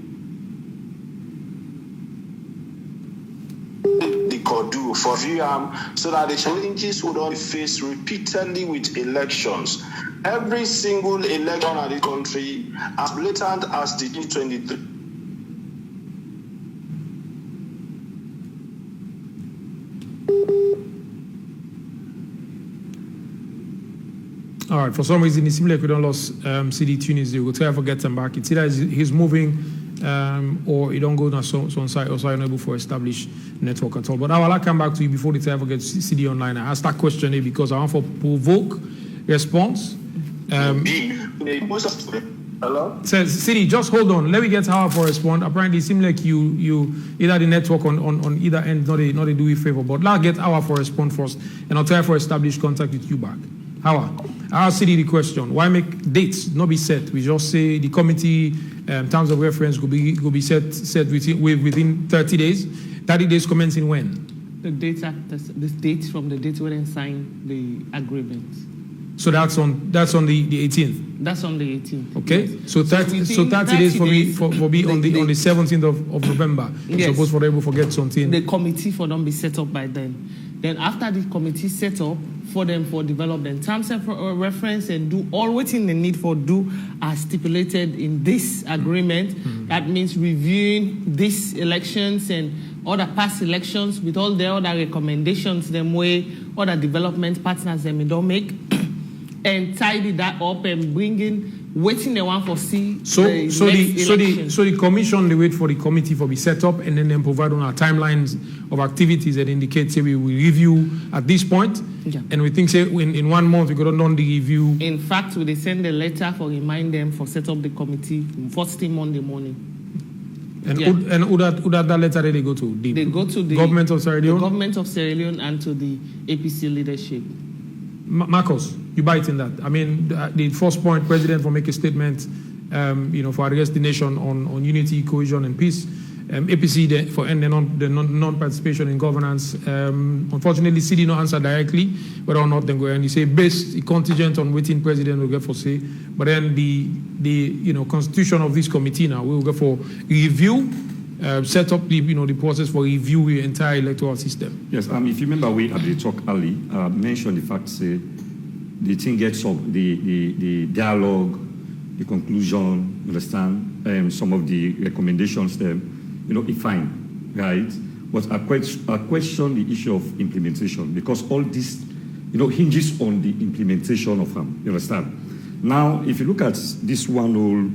S10: the Kodu for VM, so that the challenges would not be faced repeatedly with elections. Every single election in the country, as blatant as the 2023.
S1: All right, for some reason, it seems like we don't lost CD Tunis. We'll try to get them back. It's either he's moving or he don't go on some site, or so unable for established network at all. But I will come back to you before the time I get CD online. I asked that question because I want to provoke response.
S10: Hello?
S1: Says CD, just hold on. Let me get Howard for a response. Apparently, it seems like you either the network on either end not a do you favor. But let's get Howard for a response first, and I'll try for established contact with you back. Howard, I'll see the question. Why make dates not be set? We just say the committee terms of reference could be set within 30 days. 30 days commencing when?
S9: The date from the date when they sign the agreement.
S1: So that's on the 18th.
S9: That's on the 18th.
S1: Okay.
S9: Yes.
S1: So 30 days for be on the 17th of November.
S9: Yes.
S1: Suppose for them to forget something.
S9: The committee for them be set up by then. Then after the committee set up for them for development terms of reference and do all within the need for do as stipulated in this agreement. Mm-hmm. That means reviewing these elections and other past elections with all the other recommendations them way other development partners them don't make and tidy that up and bring in waiting the one for see
S1: the commission they wait for the committee for be set up and then provide on our timelines of activities that indicate say we will review at this point.
S9: Yeah.
S1: And we think say in 1 month we could have done the review.
S9: In fact, we send a letter for remind them for set up the committee first thing Monday morning.
S1: And who that letter they go to?
S9: They go to the
S1: government of Sierra Leone?
S9: The government of Sierra Leone and to the APC leadership.
S1: Marcos, you bite in that. I mean, the first point, President will make a statement, for address the nation on unity, cohesion, and peace. APC for end the non-participation in governance. Unfortunately, CD no answer directly whether or not they go and he say based contingent on waiting President will get for say. But then the constitution of this committee now we will go for review. Set up the process for review the entire electoral system.
S3: Yes, if you remember, we at the talk early mentioned the fact say the thing gets up the dialogue, the conclusion, understand, some of the recommendations them, it's fine, right? But I question the issue of implementation because all this, hinges on the implementation of them. You understand? Now, if you look at this one whole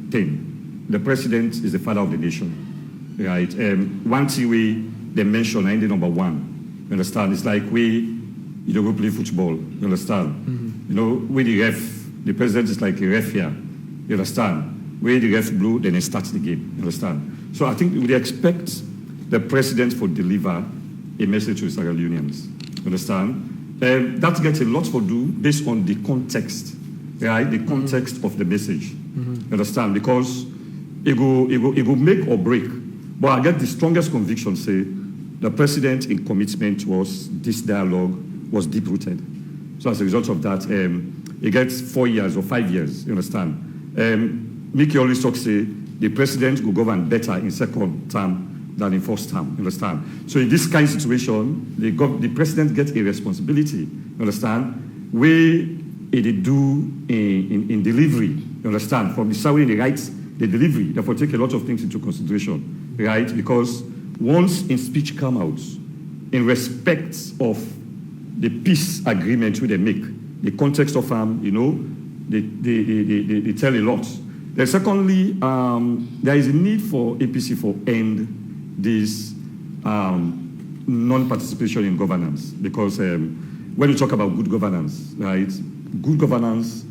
S3: thing. The president is the father of the nation, right? One thing they mention, I think number one, you understand? It's like we go play football, you understand? Mm-hmm. We the ref, the president is like a ref here, you understand? Where the ref blew, then it starts the game, you understand? So I think we expect the president to deliver a message to Sierra Leoneans, you understand? That gets a lot to do based on the context, right? The context of the message, you understand? Because it will make or break. But I get the strongest conviction, say, the president in commitment was this dialogue was deep-rooted. So as a result of that, it gets 4 years or 5 years, you understand? Mickey always talks, say, the president will govern better in second term than in first term, you understand? So in this kind of situation, the president gets a responsibility, you understand? Where it do in delivery, you understand? From deciding the rights, the delivery, therefore take a lot of things into consideration, right? Because once in speech come out, in respect of the peace agreement which they make, the context of they tell a lot. Then secondly, there is a need for APC for end this non-participation in governance because when you talk about good governance, right? Good governance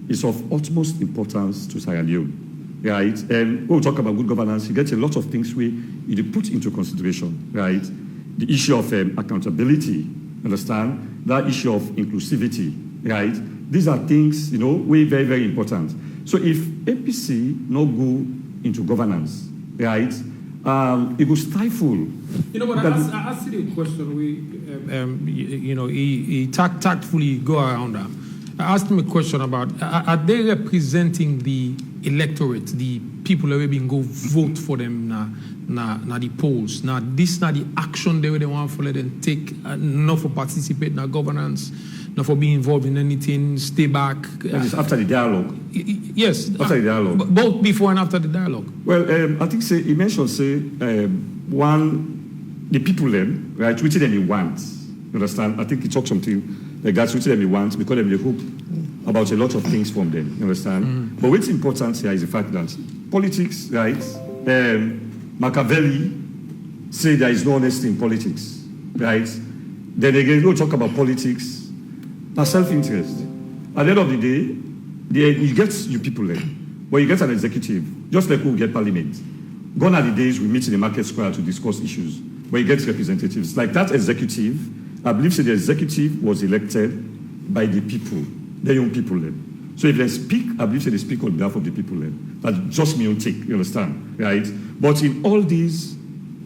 S3: is of utmost importance to Sierra Leone. Right, and when we talk about good governance, you get a lot of things you put into consideration, right? The issue of accountability, understand? That issue of inclusivity, right? These are things, very, very important. So if APC no go into governance, right, it will stifle.
S1: You know what? I asked you a question. He tactfully go around that. I asked him a question about: are they representing the electorate, the people who have been go vote for them na the polls? Now this na the action they want to let them take, not for participate in the governance, not for being involved in anything, stay back.
S3: It's after the dialogue.
S1: Yes,
S3: after the dialogue.
S1: Both before and after the dialogue.
S3: Well, I think he mentioned the people then, right, which them he wants. You understand? I think he talked something. The guys which them he wants because they hope about a lot of things from them. You understand? Mm-hmm. But what's important here is the fact that politics, right? Machiavelli say there is no honesty in politics, right? Then again, we'll talk about politics. That's self-interest. At the end of the day, you get you people there, but you get an executive, just like we get parliament. Gone are the days we meet in the market square to discuss issues, but you get representatives. Like that executive, I believe the executive was elected by the people, the young people then. So if they speak, I believe they speak on behalf of the people then. That's just me on take, you understand, right? But in all these,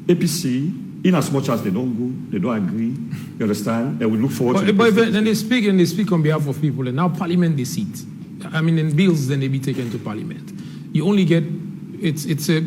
S3: APC, in as much as they don't go, they don't agree, you understand, they will look forward to
S1: but then they speak on behalf of people, and now parliament they sit. I mean, in bills, then they be taken to parliament. You only get, it's a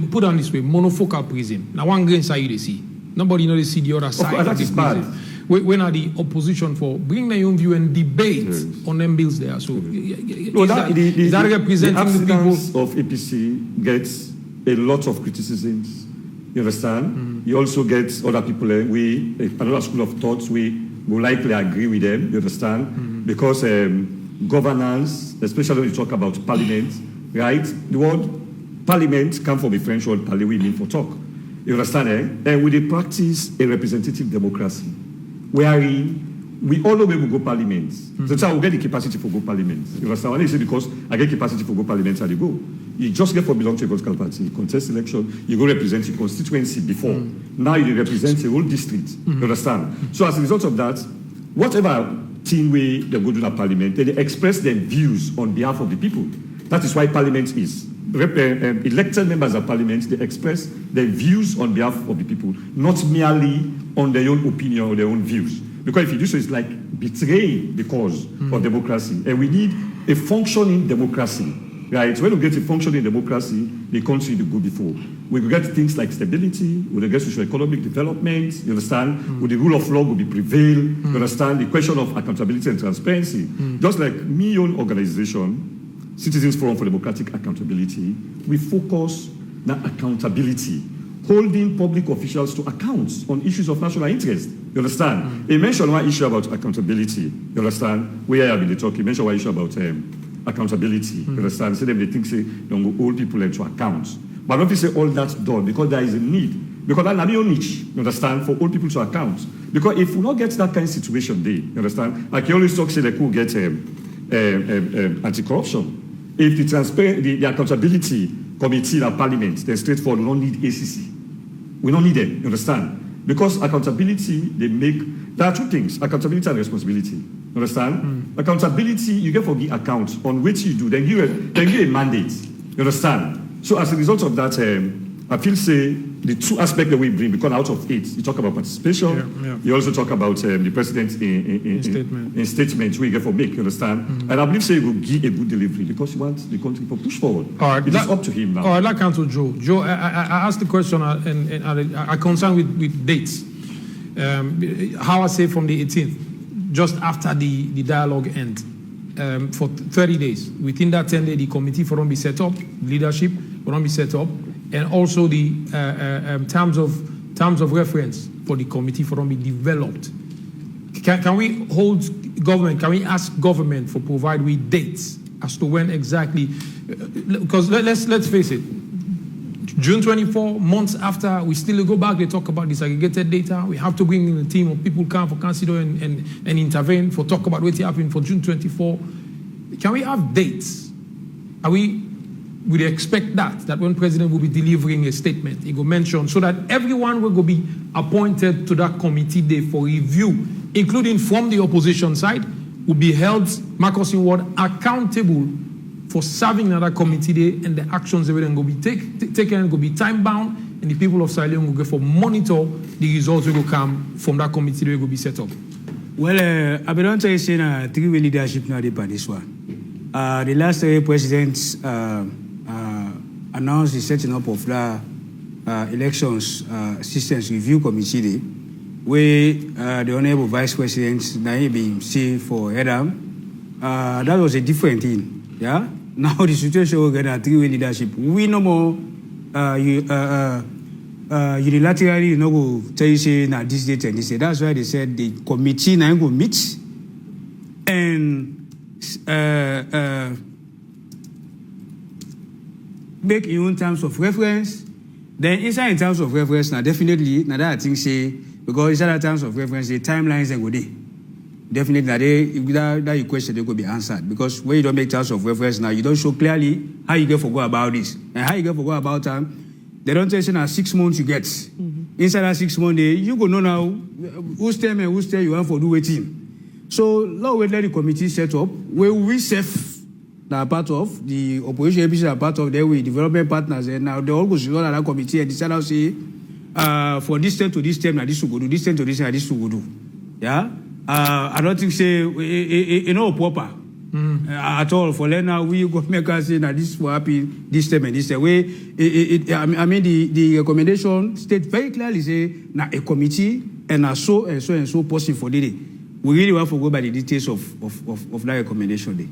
S1: put on this way, monofocal prism. Now one grain side they see. Nobody knows they see the other side of the prism. When are the opposition for bring their own view and debate on them bills there? So is that representing the people
S3: of APC gets a lot of criticisms. You understand? Mm-hmm. You also get other people. Another school of thoughts. We will likely agree with them. You understand? Mm-hmm. Because governance, especially when you talk about parliament, right? The word parliament comes from the French word parler, we mean for talk. You understand? And we practice a representative democracy, wherein we all know when we go parliament. Mm-hmm. So that's how we get the capacity for go parliament. You understand? When I say because I get capacity for go parliament, how they go. You just get for belong to a political party, you contest election, you go represent your constituency before. Mm-hmm. Now you represent a whole district. Mm-hmm. You understand? Mm-hmm. So as a result of that, whatever team way they go to the parliament, they express their views on behalf of the people. That is why parliament is. Elected members of parliament, they express their views on behalf of the people, not merely on their own opinion or their own views. Because if you do so, it's like betraying the cause of democracy. And we need a functioning democracy, right? When we get a functioning democracy, the country will go before. We will get things like stability, we will get socio-economic development, you understand? With the rule of law will be prevail, you understand? The question of accountability and transparency. Just like my own organization, Citizens Forum for Democratic Accountability, we focus on accountability, holding public officials to account on issues of national interest. You understand? He mentioned one issue about accountability. You understand? Where I have been talking, he mentioned one issue about accountability. You understand? Say them they think say don't go hold people into account. But not to say all that's done because there is a need. Because that's not the only niche, you understand, for all people to account. Because if we don't get that kind of situation there, you understand? Like you always talk say they could get anti-corruption. If the accountability committee in parliament, they're straightforward, we don't need ACC. We don't need them, you understand? Because accountability, there are two things, accountability and responsibility. You understand? Accountability, you get for the account on which you do, then give a mandate. You understand? So as a result of that, I feel say the two aspects that we bring, because out of it, you talk about participation, you also talk about the president in statements we get for make, you understand? And I believe say he will give a good delivery because he wants the country to push forward. All right, it is up to him now.
S1: All right, I'd like to Joe. Joe, I asked the question and I concern with dates. How I say from the 18th, just after the dialogue end, for 30 days. Within that 10 days, the committee for them be set up, leadership for them be set up, and also the terms of reference for the committee for them be developed. Can we hold government? Can we ask government for provide with dates as to when exactly? Because let's face it, June 24, months after, we still go back, they talk about disaggregated data. We have to bring in a team of people come for consider and intervene for talk about what happened for June 24. Can we have dates? Would you expect that when President will be delivering a statement, he will mention so that everyone will be appointed to that committee day for review, including from the opposition side, will be held, Marcus in word, accountable for serving another committee there, and the actions everything will be taken, will be time bound, and the people of Sierra Leone will go for monitor the results will come from that committee that will be set up.
S2: Well, I don't say saying three-way leadership now depend this one. The last president announced the setting up of the elections systems review committee, where the honorable vice president Naib say for Adam. That was a different thing. Yeah. Now the situation will get a three-way leadership. We no more unilaterally no go tell you say na this date and this date. That's why they said the committee now go meet and make in terms of reference. Then inside in terms of reference, now definitely now that I think say because inside in terms of reference, the timelines and go there. Definitely, that question they could be answered because when you don't make terms of reference now, you don't show clearly how you get to go about this and how you get to go about time. They don't tell you now 6 months you get. Inside that 6 months, you go know now who's time and who's time you want for do waiting. So, now we let the committee set up where we safe that are part of the opposition APC are part of there with development partners and now they all go to that committee and decide how say for this term to this term now this will go do this term to this term this will go do. Yeah. I don't think say you know proper at all. For now, we go make us say that this will happen this time and this time. I mean the recommendation state very clearly say now a committee and a so person for the day. We really want to go by the details of that recommendation day.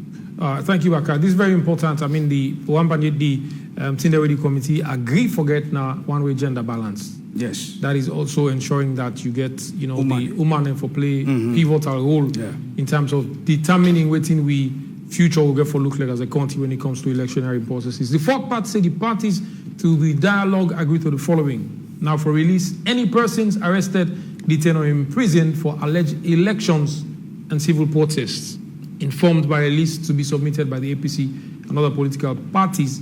S1: Thank you, Baka. This is very important. I mean the Tinderwedi committee agree forget now one-way gender balance.
S2: Yes,
S1: that is also ensuring that you get, the woman and for play pivotal role in terms of determining what in we future will get for look like as a country when it comes to electionary processes. The fourth part say the parties to the dialogue agree to the following. Now for release, any persons arrested, detained or imprisoned for alleged elections and civil protests, informed by a list to be submitted by the APC and other political parties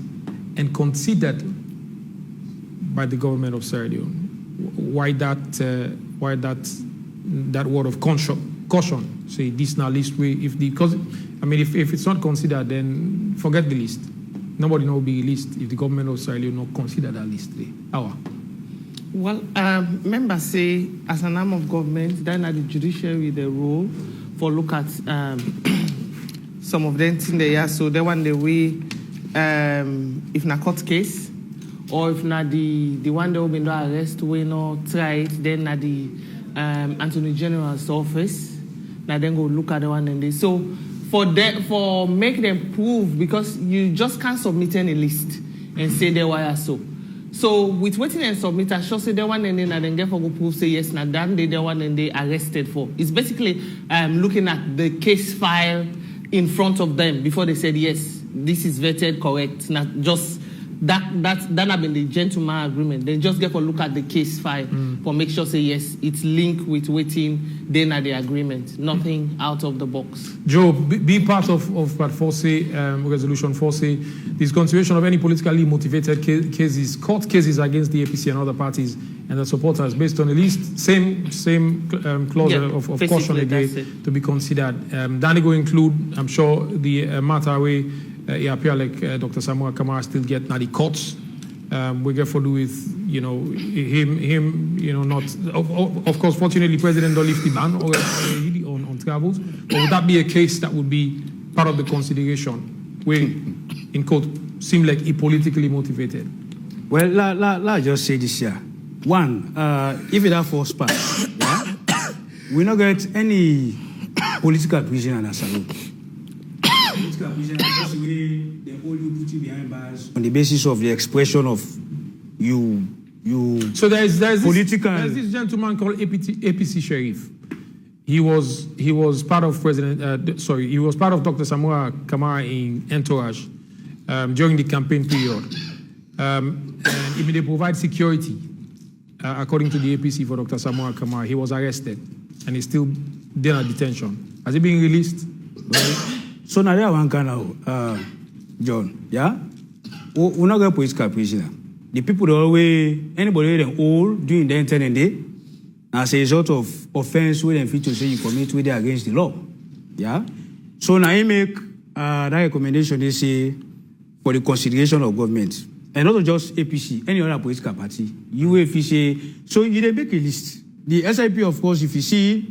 S1: and considered by the government of Sierra Leone. Why that word of caution? Say this now list way if it's not considered, then forget the list. Nobody will be list if the government of Sierra Leone not consider that list.
S9: Well, members say as an arm of government, then at the judiciary the role for look at some of them in the year. So they want the way if na court case. Or if not the one that will be no arrest, we no try it, then at the Attorney General's office, now then go look at the one and they. So for make them prove because you just can't submit any list and say they were so. So with waiting and submit, I should say the one and then get for go prove say yes, now then they the one and they arrested for. It's basically looking at the case file in front of them before they said yes, this is vetted correct, not just. That have been the gentleman agreement. They just get to look at the case file for make sure say yes, it's linked with waiting. Then at the agreement, nothing out of the box.
S1: Joe, be part of Part 4C, Resolution 4C, discontinuation of any politically motivated cases, court cases against the APC and other parties and the supporters based on a list, same clause of caution again to be considered. That will include, I'm sure, the matter where it appears like Dr. Samura Kamara still get now the courts. We get for do with him not of course fortunately President don't lift the ban on travels, but would that be a case that would be part of the consideration where in quote seem like he politically motivated?
S2: Well, la just say this here. One, if it have first part, we not get any political prisoner in Asalo. Political prisoner because they all you put you behind bars on the basis of the expression of you.
S1: So there's this gentleman called APC Sheriff. He was part of he was part of Dr. Samura Kamara in Entourage during the campaign period. And if they provide security, according to the APC for Dr. Samura Kamara, he was arrested and he's still there at detention. Has he been released?
S2: Right. So now there one kind of John, yeah? We're not going to political prisoner. The people that always anybody that all doing the internet day as a result of offense with them fit to say you commit with against the law. Yeah? So now he make that recommendation, they say for the consideration of government. And not just APC, any other political party. UAPC. So you make a list. The SIP, of course, if you see,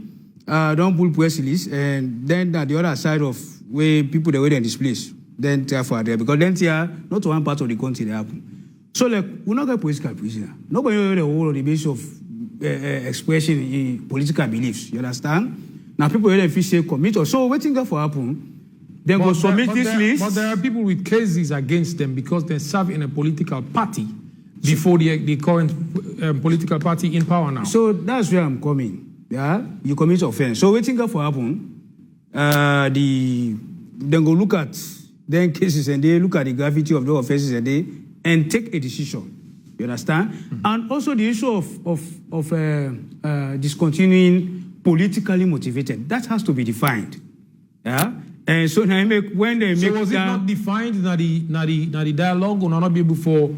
S2: don't pull press release, and then the other side of where people they were displaced, then therefore there, because then they are not one part of the country they happen. So like we're not a political prisoner. Nobody know the whole on the basis of expression in political beliefs. You understand? Now people if you say commit or so waiting for happen. Then go submit this list.
S1: But there are people with cases against them because they serve in a political party before the current political party in power now.
S2: So that's where I'm coming. Yeah, you commit offense. So waiting for happen. Then go look at then cases and they look at the gravity of the offenses and take a decision. You understand? Mm-hmm. And also the issue of discontinuing politically motivated, that has to be defined. Yeah. And so now when they make.
S1: So was it not defined in the dialogue or not be able for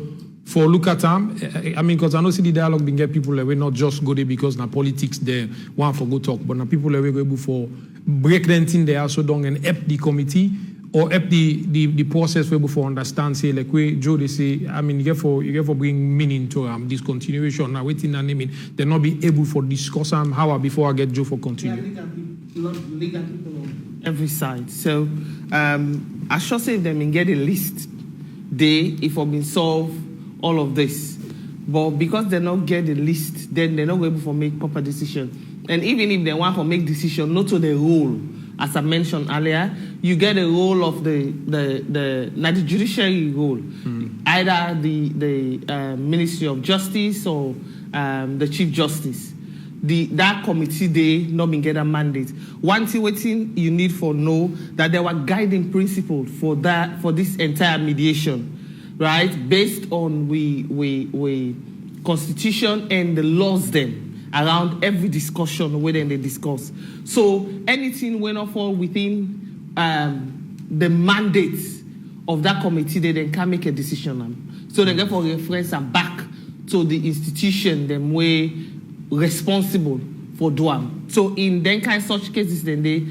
S1: look at them? I mean, because I know see the dialogue been get people that will not just go there because na politics there one for go talk, but now people that will go able for break them in there so down and help the committee or help the process where before understand say like we Joe they say I mean you get for bring meaning to this continuation now waiting and naming they not be able for discuss how before I get Joe for continue.
S9: Legal people on every side. So I should say them and get a list. They if I been solve all of this, but because they not get the list, then they're not able to make proper decision. And even if they want to make decision, not to the role. As I mentioned earlier, you get a role of the judiciary role, either the Ministry of Justice or the Chief Justice. That committee they not been get a mandate. One thing waiting you need for know that there were guiding principles for this entire mediation, right? Based on we constitution and the laws then. Around every discussion whether they discuss. So anything when not fall within the mandate of that committee, they then can make a decision. So they get for reference and back to the institution them way responsible for doing. So in then kind of such cases then they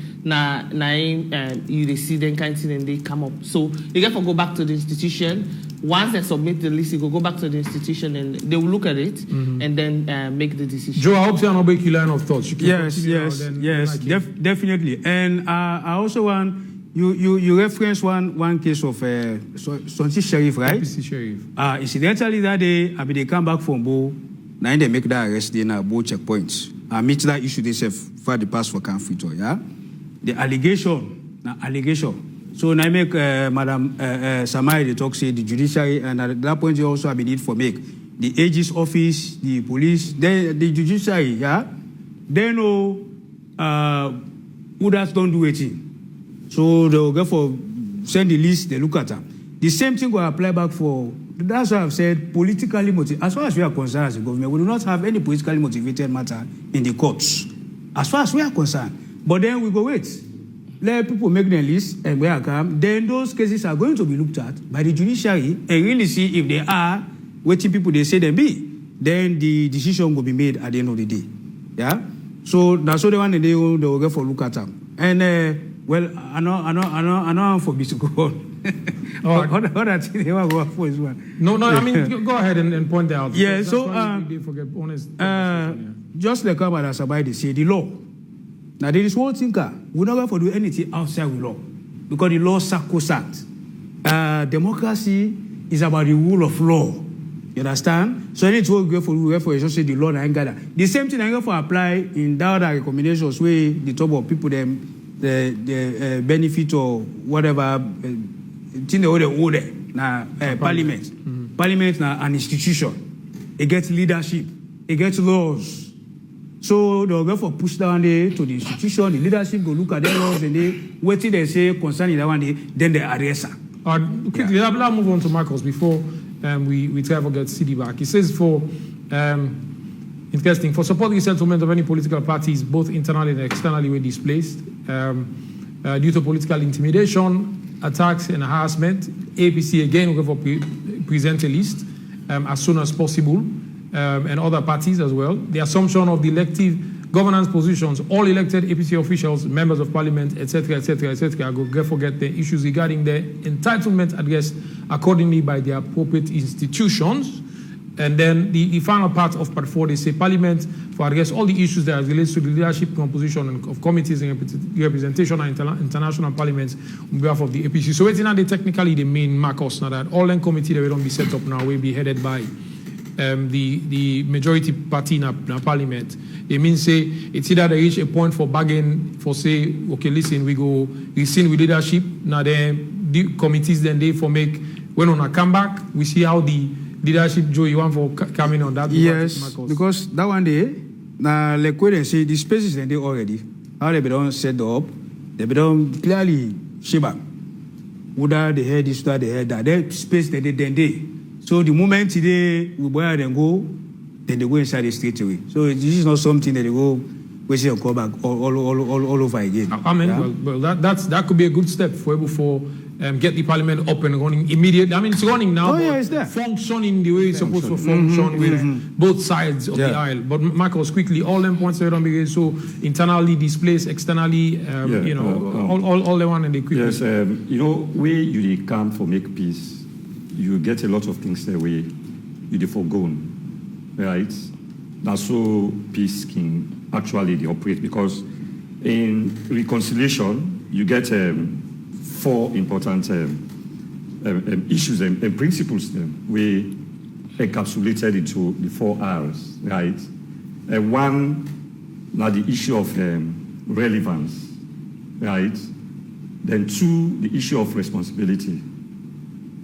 S9: you see then kind of thing and they come up. So you get to go back to the institution. Once they submit the list, you go back to the institution and they will look at it and then make the decision.
S1: Joe, I hope you are making line of thoughts.
S2: Yes, definitely. And I also want you reference one case of Sonti Sheriff, right?
S1: APC Sheriff.
S2: Incidentally, that day, I mean, they come back from Bo, now they make that arrest in both checkpoints. I meet that issue they say for the pass for Canfrito, yeah? The allegation. So now I make Madam Samai they talk say the judiciary and at that point you also have a need for make the AG's office, the police, then the judiciary, yeah, they know who does don't do anything. So they'll go for send the list, they look at them. The same thing will apply back for. That's why I've said politically motivated. As far as we are concerned as a government, we do not have any politically motivated matter in the courts. As far as we are concerned, but then we go wait. Let people make their list and where I come, then those cases are going to be looked at by the judiciary and really see if they are waiting people they say they be. Then the decision will be made at the end of the day. Yeah? So that's what they want to do, they will go for look at them. And well, I know for me to go on. What I think they want to go for is one.
S1: No, I mean go ahead and point that out.
S2: Yeah, so
S1: honest.
S2: Just like Kamara Sabai they say the law. Now, there is one thinker. We're not going to do anything outside the law because the law is sacrosanct. Democracy is about the rule of law. You understand? So, any to go for just say the law and gather. The same thing I go for apply in that other recommendations where the top of people them the benefit or whatever thing they order now parliament. Mm-hmm. Parliament now an institution. It gets leadership. It gets laws. So they'll go for push down there to the institution, the leadership go look at their laws and they wait till they say concerning that one day, then they arrest her.
S1: Quickly, let's move on to Marcos before we try to get CD back. He says for interesting for supporting the settlement of any political parties, both internally and externally, were displaced due to political intimidation, attacks, and harassment. APC again will go for present a list as soon as possible. And other parties as well. The assumption of the elective governance positions, all elected APC officials, members of parliament, etc., go get the issues regarding their entitlement addressed accordingly by the appropriate institutions. And then the final part of part 4, they say Parliament for address all the issues that relates to the leadership composition of committees and representation and international parliaments on behalf of the APC. So waiting on the technically the main Marcos now that all the committee that will be set up now will be headed by the majority party in a parliament. It means say it's either they reach a point for bargain for say, okay, listen, we go listen with leadership. Now then the committees then they for make when on a comeback, we see how the leadership Joe you want for coming on that.
S2: Yes, because that one day, now like when they say the spaces then they already how they be done set up, they be done clearly shiba. Whether they heard this, whether they heard that, that space then they. So the moment today we buy them go, then they go inside the straight away. So this is not something that they go we see come back all over again.
S1: I mean,
S2: yeah?
S1: well that could be a good step for get the parliament up and running immediately. I mean, it's running now,
S2: it's there.
S1: Functioning the way it's supposed to function with both sides of the aisle. But Marcos, quickly, all them points that don't begin. So internally displaced, externally, all the one and the quick.
S3: Yes, where you come for make peace, you get a lot of things that way you forgone, right? That's so peace can actually they operate because in reconciliation you get 4 important issues and principles we encapsulated into the 4 R's, right? One, now the issue of relevance, right? Then 2, the issue of responsibility.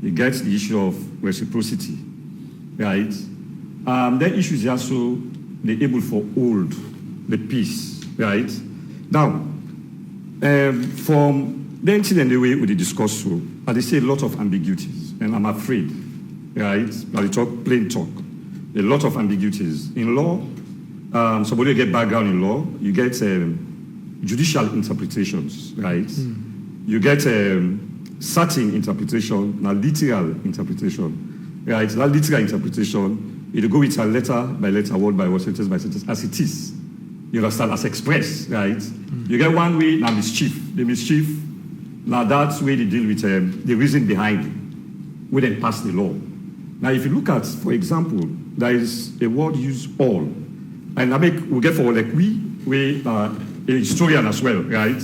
S3: You get the issue of reciprocity, right? That issue is also the able for hold the peace, right? Now, from the incident the way we discuss so, but they say a lot of ambiguities, and I'm afraid, right? But we talk plain talk, a lot of ambiguities in law. Somebody get background in law, you get judicial interpretations, right? You get certain interpretation, now literal interpretation, right? That literal interpretation, it go with a letter by letter, word by word, sentence by sentence, as it is. You understand, as expressed, right? You get one way, now mischief. The mischief, now that's where they deal with the reason behind it, where they pass the law. Now, if you look at, for example, there is a word used all, and we get for like we are a historian as well, right?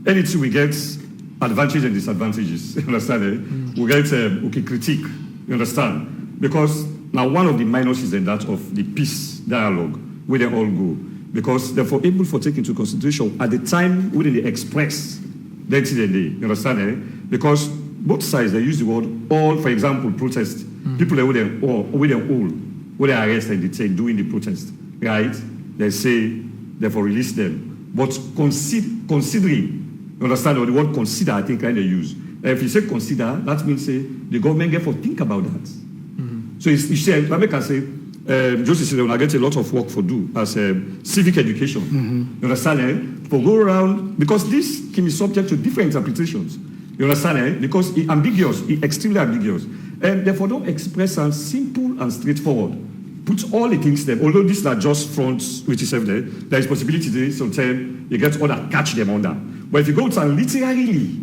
S3: Anything we get advantages and disadvantages, you understand? We get critique, you understand? Because now one of the minuses in that of the peace dialogue, where they all go, because they're able for take into consideration at the time when they express the incident, you understand? Because both sides, they use the word all, for example, protest. People that where they arrest and detain during the protest, right? They say, therefore release them. But considering, you understand, or the word consider, I think, kind of use. If you say consider, that means say the government get for think about that. So you say, I can say, Joseph said, I get a lot of work for do as civic education. You understand? For go around, because this can be subject to different interpretations. You understand? Because it's ambiguous, it's extremely ambiguous. And therefore don't express and simple and straightforward. Put all the things there, although these are just fronts which is there is possibility there sometimes you get all that catch them under. But if you go to literally,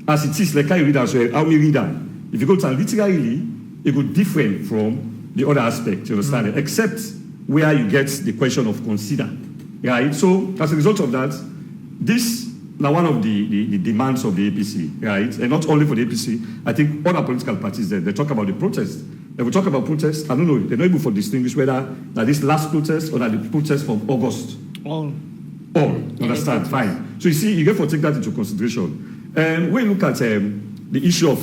S3: as it is, like I read as well, how we read that. If you go to literally, it would different from the other aspect, you understand it? Except where you get the question of consider, right? So as a result of that, this now one of the demands of the APC, right? And not only for the APC, I think other political parties there, they talk about the protest. If we talk about protest, I don't know, they're not able to distinguish whether that this last protest or that the protest from August. All, you understand? Fine. So you see, you get to take that into consideration. And when you look at the issue of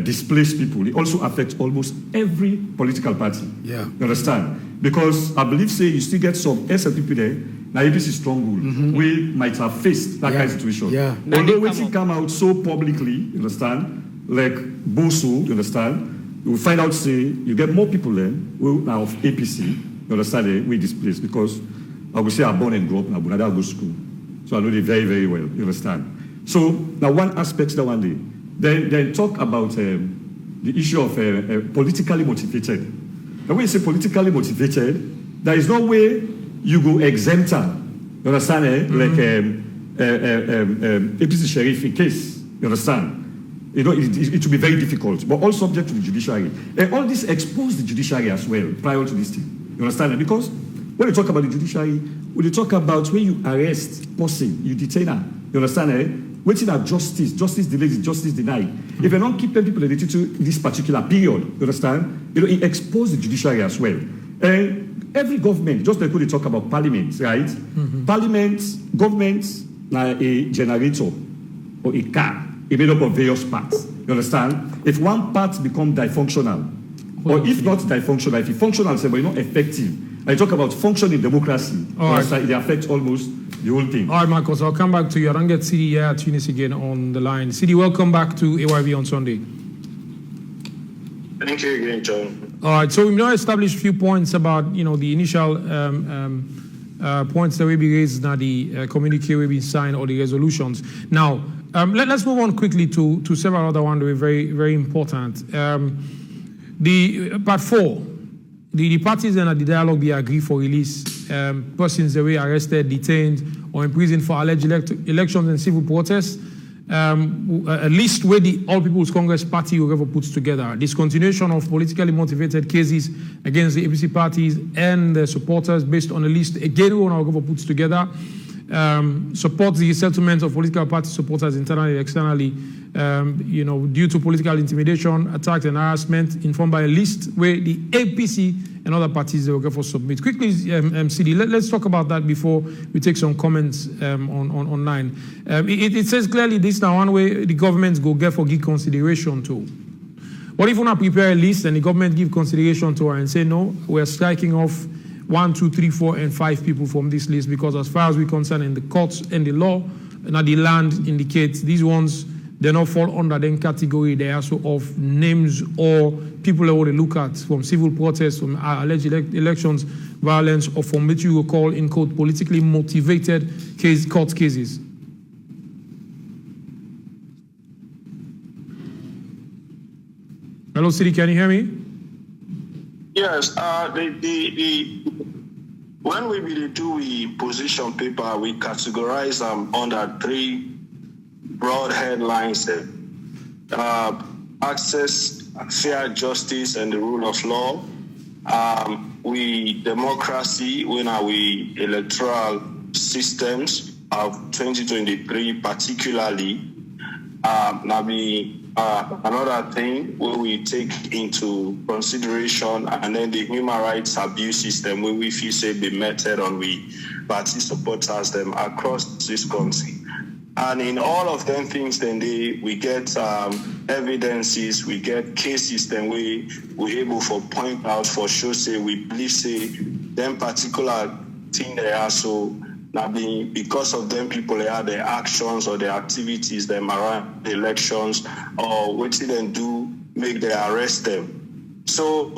S3: displaced people, it also affects almost every political party.
S2: Yeah.
S3: You understand? Because I believe, say, you still get some SLPP there, now APC stronghold, we might have faced that kind of situation.
S2: Yeah.
S3: Although when it come out so publicly, you understand, like Boso, you understand, you will find out, say, you get more people then who now of APC, you understand, we displaced because I would say I born and grew up in Abu Dhabi, go to school. So I know they very, very well, you understand. So now one aspect that one day, then talk about the issue of politically motivated. Now when you say politically motivated, there is no way you go exempt her. You understand? Like APC sheriff in case. You understand? You know, it will be very difficult, but all subject to the judiciary. And all this expose the judiciary as well prior to this thing. You understand? Because when we talk about the judiciary, when you talk about when you arrest person, you detain her. You understand? Waiting at justice delays, justice denied. If you don't keep people related to this particular period, you understand? You know, it exposes the judiciary as well. And every government, just like when they talk about parliament, right? Parliament, government, like a generator or a car. It's made up of various parts. You understand? If one part becomes dysfunctional, or if not dysfunctional, if it's functional, but not effective. I talk about functioning democracy. Right. It affects almost the whole thing.
S1: All right, Marcus, I'll come back to you. I don't get CD here at Tunis again on the line. CD, welcome back to AYV on Sunday.
S10: Thank you again, John.
S1: All right, so we've now established a few points about, you know, the initial points that will be raised now, the communique will be signed or the resolutions. Now, let's move on quickly to several other ones that were very, very important. The part 4, the parties in the dialogue be agree for release persons that were arrested, detained, or imprisoned for alleged elections and civil protests. A list where the All People's Congress Party will ever puts together. Discontinuation of politically motivated cases against the APC parties and their supporters based on a list again when our government puts together. Support the settlement of political party supporters internally and externally, due to political intimidation, attacks and harassment, informed by a list where the APC and other parties they will go for submit. Quickly, CD, let's talk about that before we take some comments online. It says clearly this is now one way the government go get for give consideration to. What if we not prepare a list and the government give consideration to her and say, no, we're striking off 1, 2, 3, 4, and 5 people from this list because as far as we're concerned in the courts and the law, now the land indicates these ones, they don't fall under the category they are so of names or people that want to look at from civil protests, from alleged elections, violence, or from what you will call in quote politically motivated court cases. Hello, Siri, can you hear me?
S10: Yes, when we do the position paper, we categorize them under 3 broad headlines: access, fair justice, and the rule of law. Democracy, when we electoral systems of 2023, particularly. Another thing where we take into consideration, and then the human rights abuse system where we feel say be meted on we party supporters them across this country. And in all of them things, then we get evidences, we get cases, then we're able to point out for sure, say we believe say them particular thing they are so. Now, because of them, people have their actions or their activities, them around the elections, or what they then do, make they arrest them. So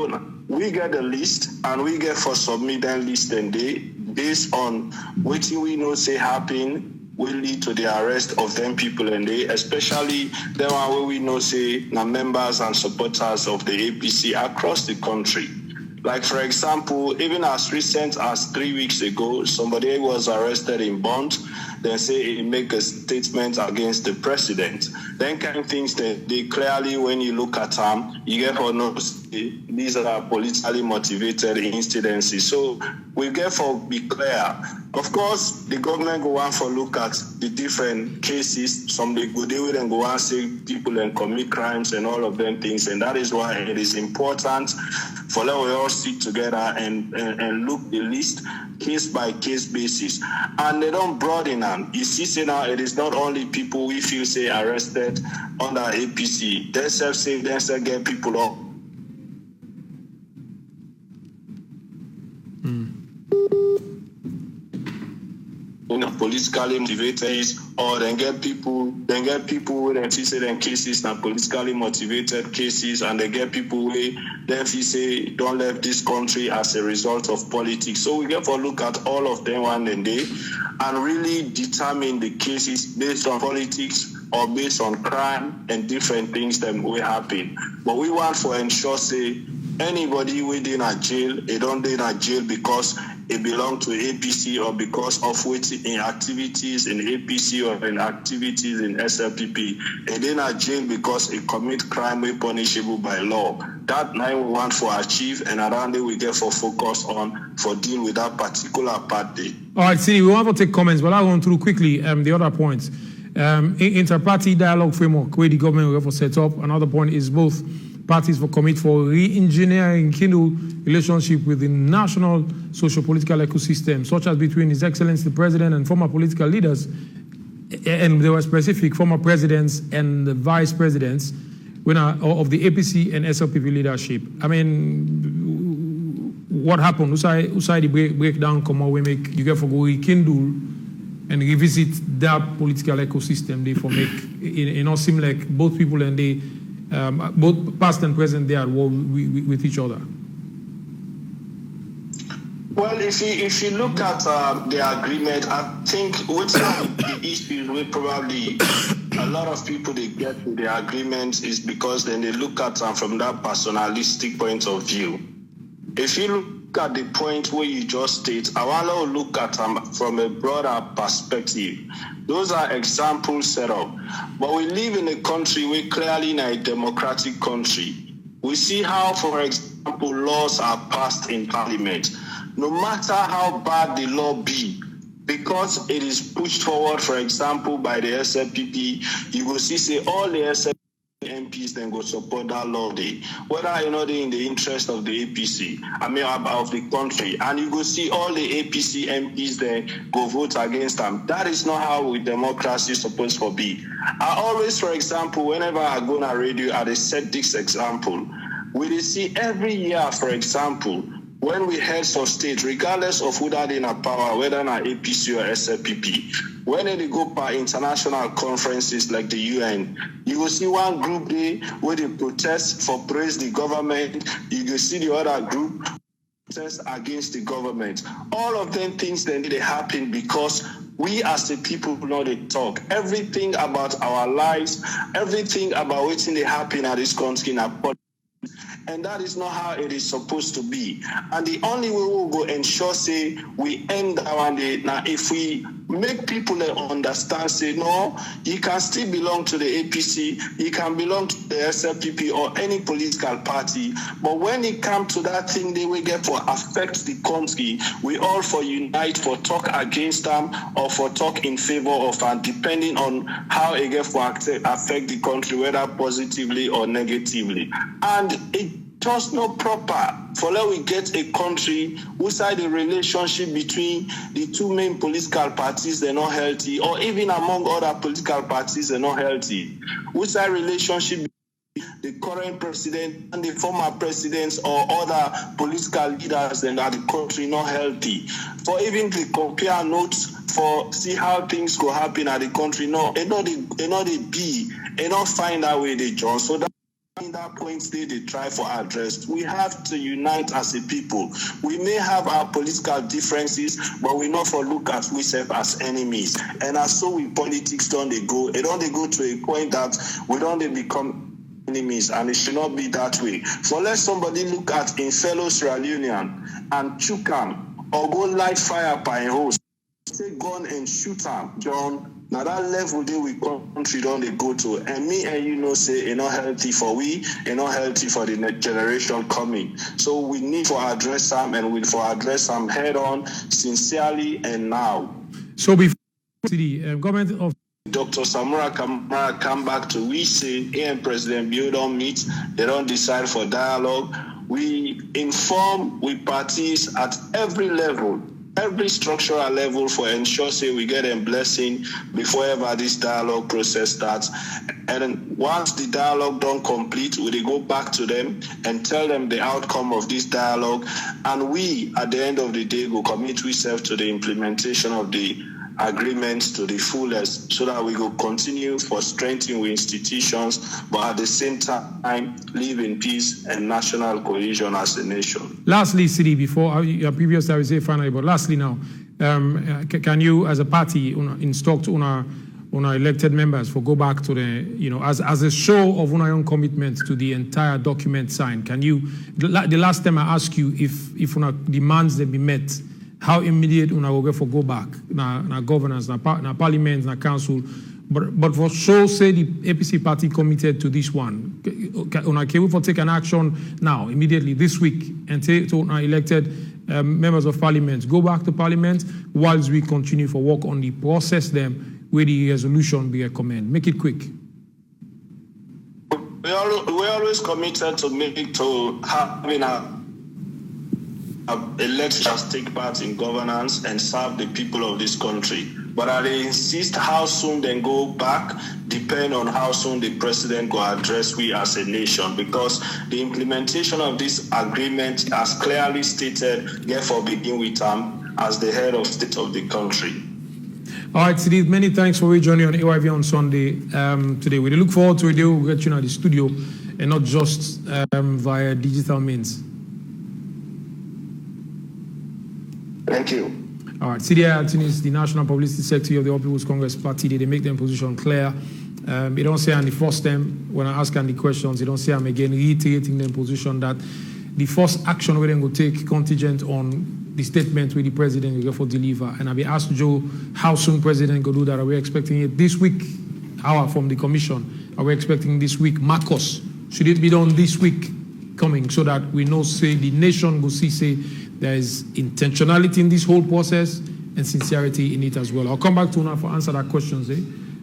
S10: we get the list, and we get for submit that list, and they based on what we know say happen will lead to the arrest of them people, and they especially the one where we know say now members and supporters of the APC across the country. Like, for example, even as recent as 3 weeks ago, somebody was arrested in Bond. They say he make a statement against the president. Then kind of things that they clearly, when you look at them, you get for no, these are politically motivated incidences. So we get for be clear. Of course, the government go on for look at the different cases. Some they go there and go and say people and commit crimes and all of them things. And that is why it is important for let we all sit together and look the list case by case basis. And they don't broaden them. You see, say now it is not only people we feel say arrested under APC. They say they get people up. Politically motivated, or then get people who then say them cases and politically motivated cases, and they get people who then say don't leave this country as a result of politics. So we get to look at all of them one day and really determine the cases based on politics or based on crime and different things that will happen. But we want to ensure say anybody within a jail, they don't in a jail because it belongs to APC or because of which in activities in APC or in activities in SLPP, and then are jailed because it commit crime we punishable by law. That 9 we want for achieve, and around it we get for focus on for deal with that particular party.
S1: All right, see, we want to take comments, but I'll go through quickly the other points. Inter-party dialogue framework where the government will have set up. Another point is both parties for commit for re-engineering kindle relationship with the national socio-political ecosystem, such as between His Excellency the President and former political leaders, and there were specific former presidents and the vice presidents of the APC and SLPP leadership. I mean, what happened? Usai the breakdown come out, we make you get for go rekindle and revisit that political ecosystem. They for make it not seem like both people and they both past and present they are at war with each other.
S10: Well, if you look at the agreement, I think what's the issue with probably a lot of people they get to the agreement is because then they look at from that personalistic point of view. If you look at the point where you just state, I want to look at from a broader perspective. Those are examples set up. But we live in a country where clearly in a democratic country. We see how, for example, laws are passed in parliament. No matter how bad the law be, because it is pushed forward, for example, by the SLPP, you will see all the SLPP MPs then go support that law day, whether they in the interest of the APC, of the country, and you go see all the APC MPs then go vote against them. That is not how democracy is supposed to be. I always, for example, whenever I go on radio, I set this example. We see every year, for example, when we heads of state, regardless of who that in a power, whether in APC or SLPP, when they go by international conferences like the UN, you will see one group there where they protest for praise the government. You will see the other group protest against the government. All of them things then they happen because we as the people know they talk. Everything about our lives, everything about what's in the happen at this country in our and that is not how it is supposed to be. And the only way we'll go ensure, say, we end around it. Now, if we make people understand, say, no, you can still belong to the APC, you can belong to the SLPP or any political party, but when it comes to that thing, they will get for affect the country, we all for unite, for talk against them, or for talk in favor of them, depending on how it get for affect the country, whether positively or negatively. And it just not proper for let we get a country whose the relationship between the two main political parties they're not healthy, or even among other political parties they're not healthy. Whose relationship between the current president and the former presidents or other political leaders in the country not healthy. For even to compare notes for see how things go happen at the country, no, and not find out where they join. So that in that point they try for address. We have to unite as a people. We may have our political differences, but we not for look at ourselves as enemies. And as so we politics don't they go. It don't they go to a point that we don't they become enemies, and it should not be that way. For let somebody look at in fellow Sierra Leonean and choke him or go light fire by a host, take gun and shoot him, John. Now that level they we country don't they go to, and me and you say it's not healthy for we, it's not healthy for the next generation coming. So we need to address them, and we for address them head on, sincerely and now.
S1: So before the government of
S10: Dr. Samura Kamara come back to we say he and President Bill don't meet, they don't decide for dialogue. We inform with parties at every level, every structural level for ensure say we get a blessing before ever this dialogue process starts. And then once the dialogue don't complete, we go back to them and tell them the outcome of this dialogue. And we, at the end of the day, go commit ourselves to the implementation of the agreements to the fullest, so that we will continue for strengthening institutions, but at the same time live in peace and national cohesion as a nation.
S1: Lastly, Sidi, before your previous I will say finally, but lastly now, can you as a party instruct our elected members for go back to the, as a show of our own commitment to the entire document signed? Can you, the last time I asked you if demands they be met, how immediate una go get for go back na governance, na parliament, na council. But for sure, say the APC party committed to this one. Can we for take an action now, immediately, this week, and take to our elected members of parliament, go back to parliament whilst we continue for work on the process them where the resolution be recommended. Make it quick.
S10: We're always committed to having elections take part in governance and serve the people of this country. But I insist how soon they go back depend on how soon the president will address we as a nation, because the implementation of this agreement, as clearly stated, therefore begin with as the head of state of the country.
S1: All right, Sidith, many thanks for joining on AYV on Sunday today. We look forward to it. We'll get you at the studio and not just via digital means.
S10: Thank you.
S1: All right, CDI Anthony is the National Publicity Secretary of the All People's Congress Party. They make their position clear. They don't say on the first time, when I ask them the questions, they don't say I'm again reiterating their position that the first action where they will take contingent on the statement where the president will go for deliver. And I'll be asked Joe, how soon president will do that? Are we expecting it this week? Hour from the commission. Are we expecting this week? Marcos, should it be done this week coming so that we know, say, the nation will see, say, there is intentionality in this whole process and sincerity in it as well. I'll come back to Una for answer that questions,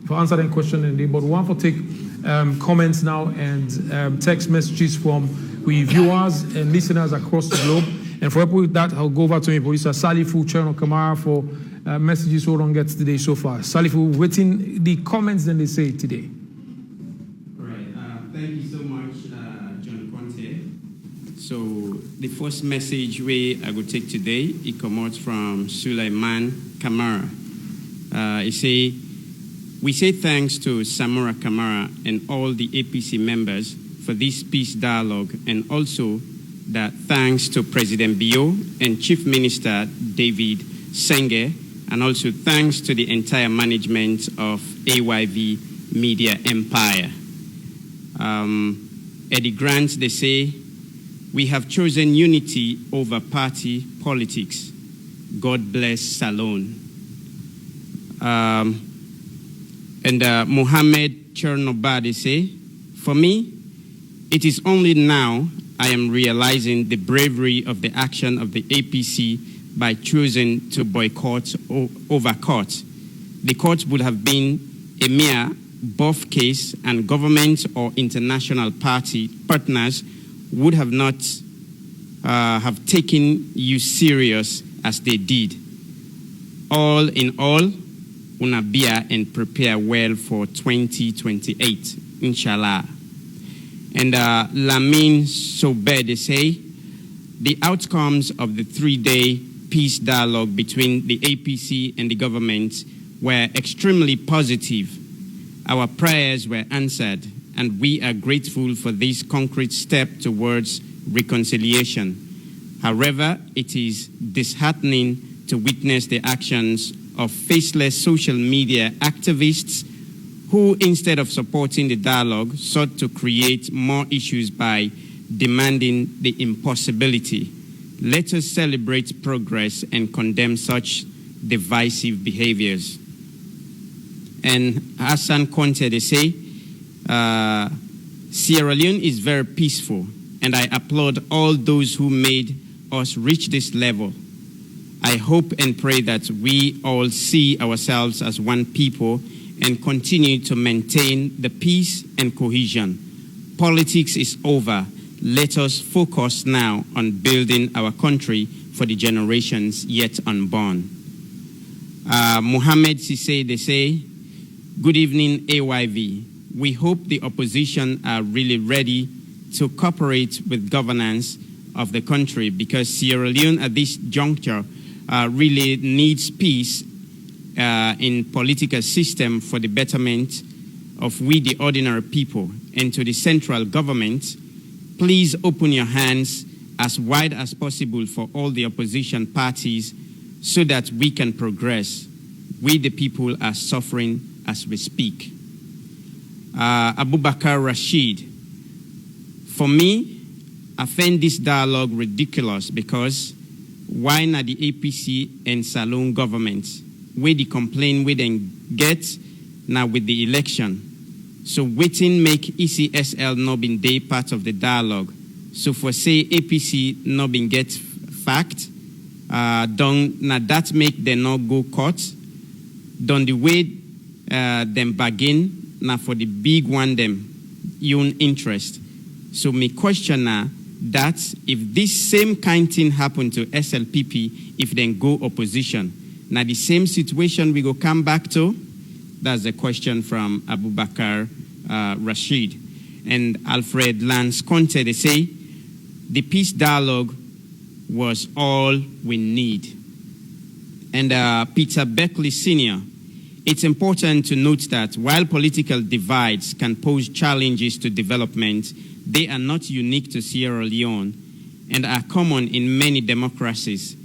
S1: for answer that question, but we want to take comments now and text messages from we viewers and listeners across the globe. And for help with that, I'll go over to my producer Salifu Cherno Kamara for messages who don't get today so far. Salifu, waiting the comments then they say today.
S5: All right. Thank you so much, John Conte. So the first message I will take today, it comes from Suleiman Kamara. We say thanks to Samura Kamara and all the APC members for this peace dialogue, and also that thanks to President Bio and Chief Minister David Senge, and also thanks to the entire management of AYV Media Empire. Eddie Grant, they say, we have chosen unity over party politics. God bless Salone. And Mohammed Chernoba, they say, for me, it is only now I am realizing the bravery of the action of the APC by choosing to boycott over court. The court would have been a mere buff case, and government or international party partners would have not have taken you serious as they did. All in all, unabia and prepare well for 2028, inshallah. And Lamin Sobe, they say, the outcomes of the 3-day peace dialogue between the APC and the government were extremely positive. Our prayers were answered, and we are grateful for this concrete step towards reconciliation. However, it is disheartening to witness the actions of faceless social media activists who, instead of supporting the dialogue, sought to create more issues by demanding the impossibility. Let us celebrate progress and condemn such divisive behaviors. And Hassan Conte, they say, Sierra Leone is very peaceful, and I applaud all those who made us reach this level. I hope and pray that we all see ourselves as one people and continue to maintain the peace and cohesion. Politics is over. Let us focus now on building our country for the generations yet unborn. Mohammed Sisse, they say, good evening, AYV. We hope the opposition are really ready to cooperate with governance of the country, because Sierra Leone at this juncture really needs peace in political system for the betterment of we the ordinary people. And to the central government, please open your hands as wide as possible for all the opposition parties so that we can progress. We the people are suffering as we speak. Abubakar Rashid, for me, I find this dialogue ridiculous because why na the APC and Salone government, where the complaint we then get now with the election. So waiting make ECSL not been day part of the dialogue. So for say APC not been get fact, don't na that make them not go court. Don't the way them bargain now for the big one them own interest. So me question now that if this same kind thing happen to SLPP, if then go opposition, now the same situation we go come back to. That's a question from Abubakar Rashid and Alfred Lance Conte. They say the peace dialogue was all we need. And Peter Beckley Sr., it's important to note that while political divides can pose challenges to development, they are not unique to Sierra Leone and are common in many democracies.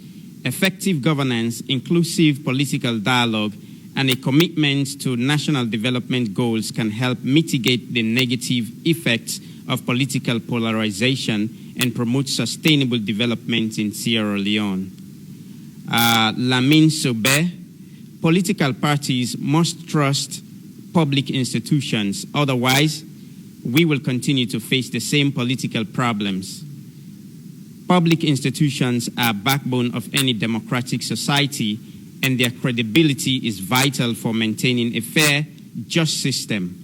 S5: Effective governance, inclusive political dialogue, and a commitment to national development goals can help mitigate the negative effects of political polarization and promote sustainable development in Sierra Leone. Lamine Sobe, political parties must trust public institutions, otherwise we will continue to face the same political problems. Public institutions are backbone of any democratic society, and their credibility is vital for maintaining a fair, just system.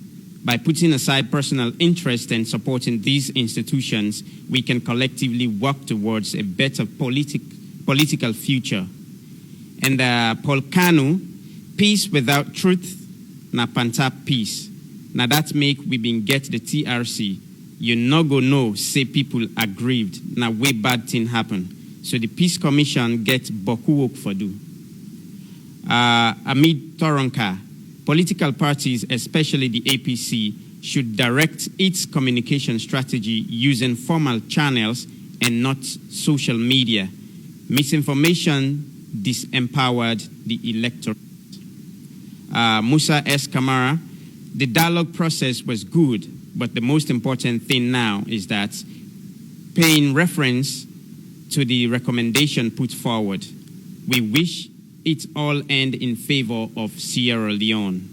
S5: By putting aside personal interest and supporting these institutions, we can collectively work towards a better political future. And Paul Kanu, peace without truth, na pantap peace. Now that make we been get the TRC. You no go know, say people aggrieved, now way bad thing happen. So the Peace Commission get boku work for do. Amid Toronka, political parties, especially the APC, should direct its communication strategy using formal channels and not social media. Misinformation disempowered the electorate. Musa S. Kamara, the dialogue process was good, but the most important thing now is that paying reference to the recommendation put forward. We wish it all end in favor of Sierra Leone.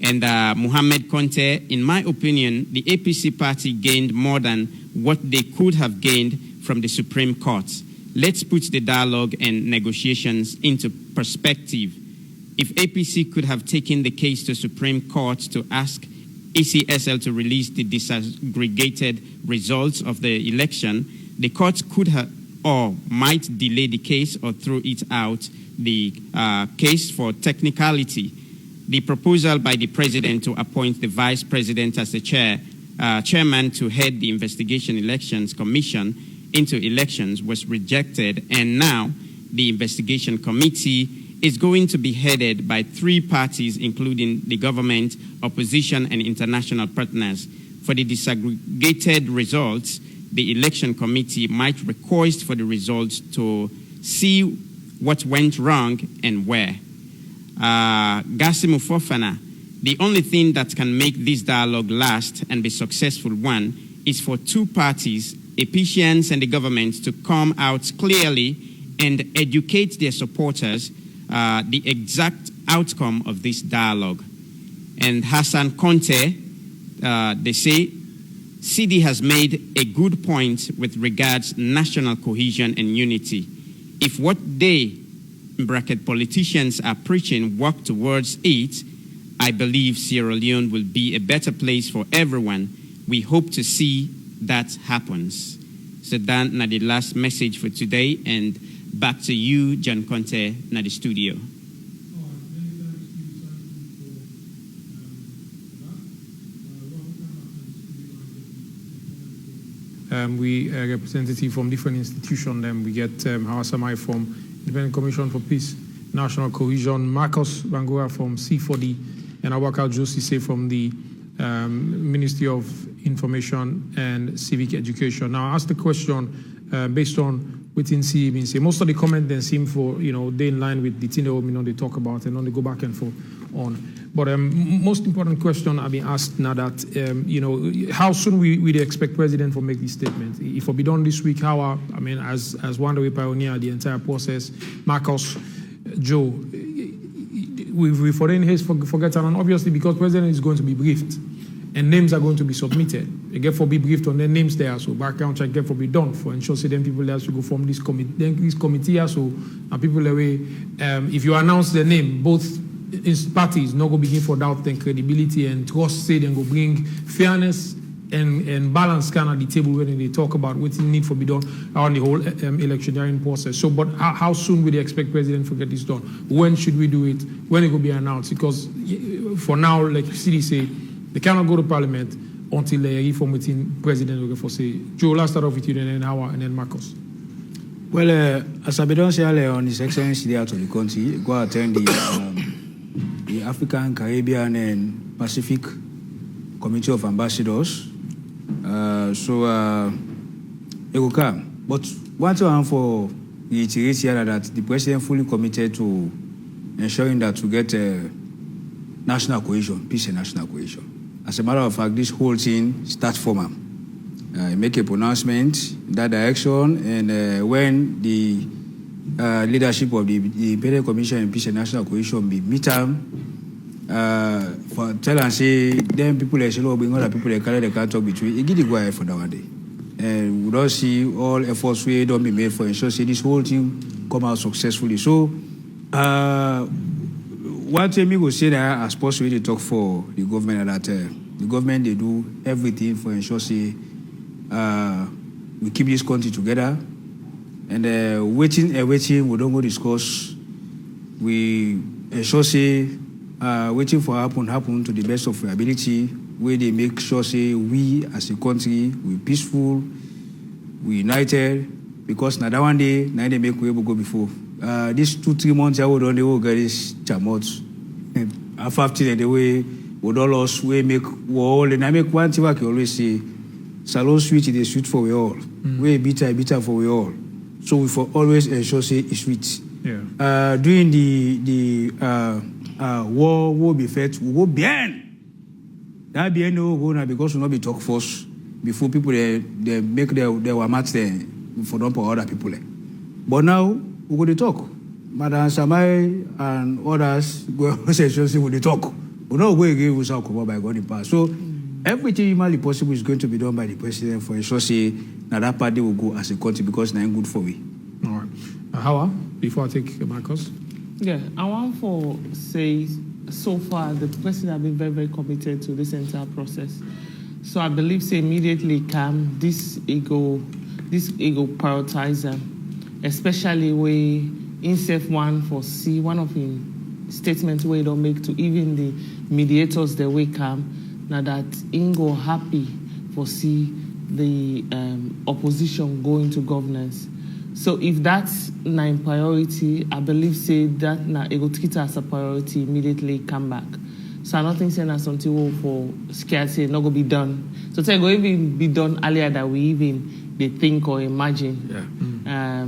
S5: And Mohamed Conte, in my opinion, the APC party gained more than what they could have gained from the Supreme Court. Let's put the dialogue and negotiations into perspective. If APC could have taken the case to Supreme Court to ask ECSL to release the disaggregated results of the election, the court could have or might delay the case or throw it out the case for technicality. The proposal by the president to appoint the vice president as the chairman to head the Investigation Elections Commission into elections was rejected, and now the investigation committee is going to be headed by 3 parties, including the government, opposition, and international partners. For the disaggregated results, the election committee might request for the results to see what went wrong and where. Gassimu Fofana, the only thing that can make this dialogue last and be a successful one is for 2 parties, APCians and the government, to come out clearly and educate their supporters the exact outcome of this dialogue. And Hassan Conte, they say, CD has made a good point with regards national cohesion and unity. If what they, in bracket, politicians are preaching work towards it, I believe Sierra Leone will be a better place for everyone. We hope to see that happens. So that na the last message for today, and back to you, John Conte, na the studio.
S1: We a representative from different institutions. Then we get Hawasamai from Independent Commission for Peace, National Cohesion, Marcos Bangura from C4D, and Awaka Josise from the Ministry of Information and Civic Education. Now, I asked the question based on within CEB. Most of the comments then seem for, they in line with the thing that they talk about, and then they go back and forth on. But most important question I've been asked now that, how soon we expect President to make this statement? If it be done this week, as one way pioneer the entire process, Marcus, Joe, we foreign haste forget, and obviously because President is going to be briefed and names are going to be submitted. They get for be briefed on their names there, so background check get for be done for ensure say them people there should go from this committee so and people away. If you announce their name, both parties not go begin for doubt and credibility and trust say then go bring fairness and balance kind of the table when they talk about what need for be done around the whole electioneering process. So, but how soon will they expect President to get this done? When should we do it? When it will be announced? Because for now, like CD say, they cannot go to Parliament until they reform within President. Okay, for say, Joe, let's start off with you, and then Howard, and then Marcus.
S2: Well, as I began earlier on His Excellency out of the country, go attend the African, Caribbean, and Pacific Committee of Ambassadors. It will come. But one thing for reiterate here that the President fully committed to ensuring that we get national cohesion, peace and national cohesion. As a matter of fact, this whole thing starts from him. Make a pronouncement in that direction, and when the leadership of the Independent Commission on Peace and National Cohesion be meet for tell and say, then people are saying, bring other people they can't talk between. It give the go ahead for that one day, and we don't see all efforts we don't be made for ensure say this whole thing come out successfully. So, one thing we will say that as possible to talk for the government that the government they do everything for ensure say we keep this country together, and waiting we don't go discuss. We ensure say waiting for happen to the best of our ability, where they make sure say we as a country we peaceful, we united, because now that one day now they make we able go before. These 2-3 months I would only go get this chamot. After the way would all us we make all, and I make one thing I can always say, salon sweet is sweet for we all. We bitter for we all. So we for always ensure say it's sweet. Yeah. During the war will be fed, we go bien. That bien no go now because we not be talk first before people they make their match there for don't for other people. But now we go to talk. Madam Samai and others go say we talk. We don't go again without come by God in past. So everything humanly possible is going to be done by the President for ensure say now that party will go as a country because it's good for we.
S1: All right. How before I take Marcus?
S9: Yeah, I want to say so far the President has been very, very committed to this entire process. So I believe say immediately come this ego prioritizer, especially where INSEF one for see one of the statements where don't make to even the mediators that we come now that Ingo happy for see the opposition going to governance. So if that's not priority, I believe say that na ego treat as a priority immediately come back. So I don't think saying that something for scared say not gonna be done. So say go even be done earlier than we even they think or imagine. Yeah.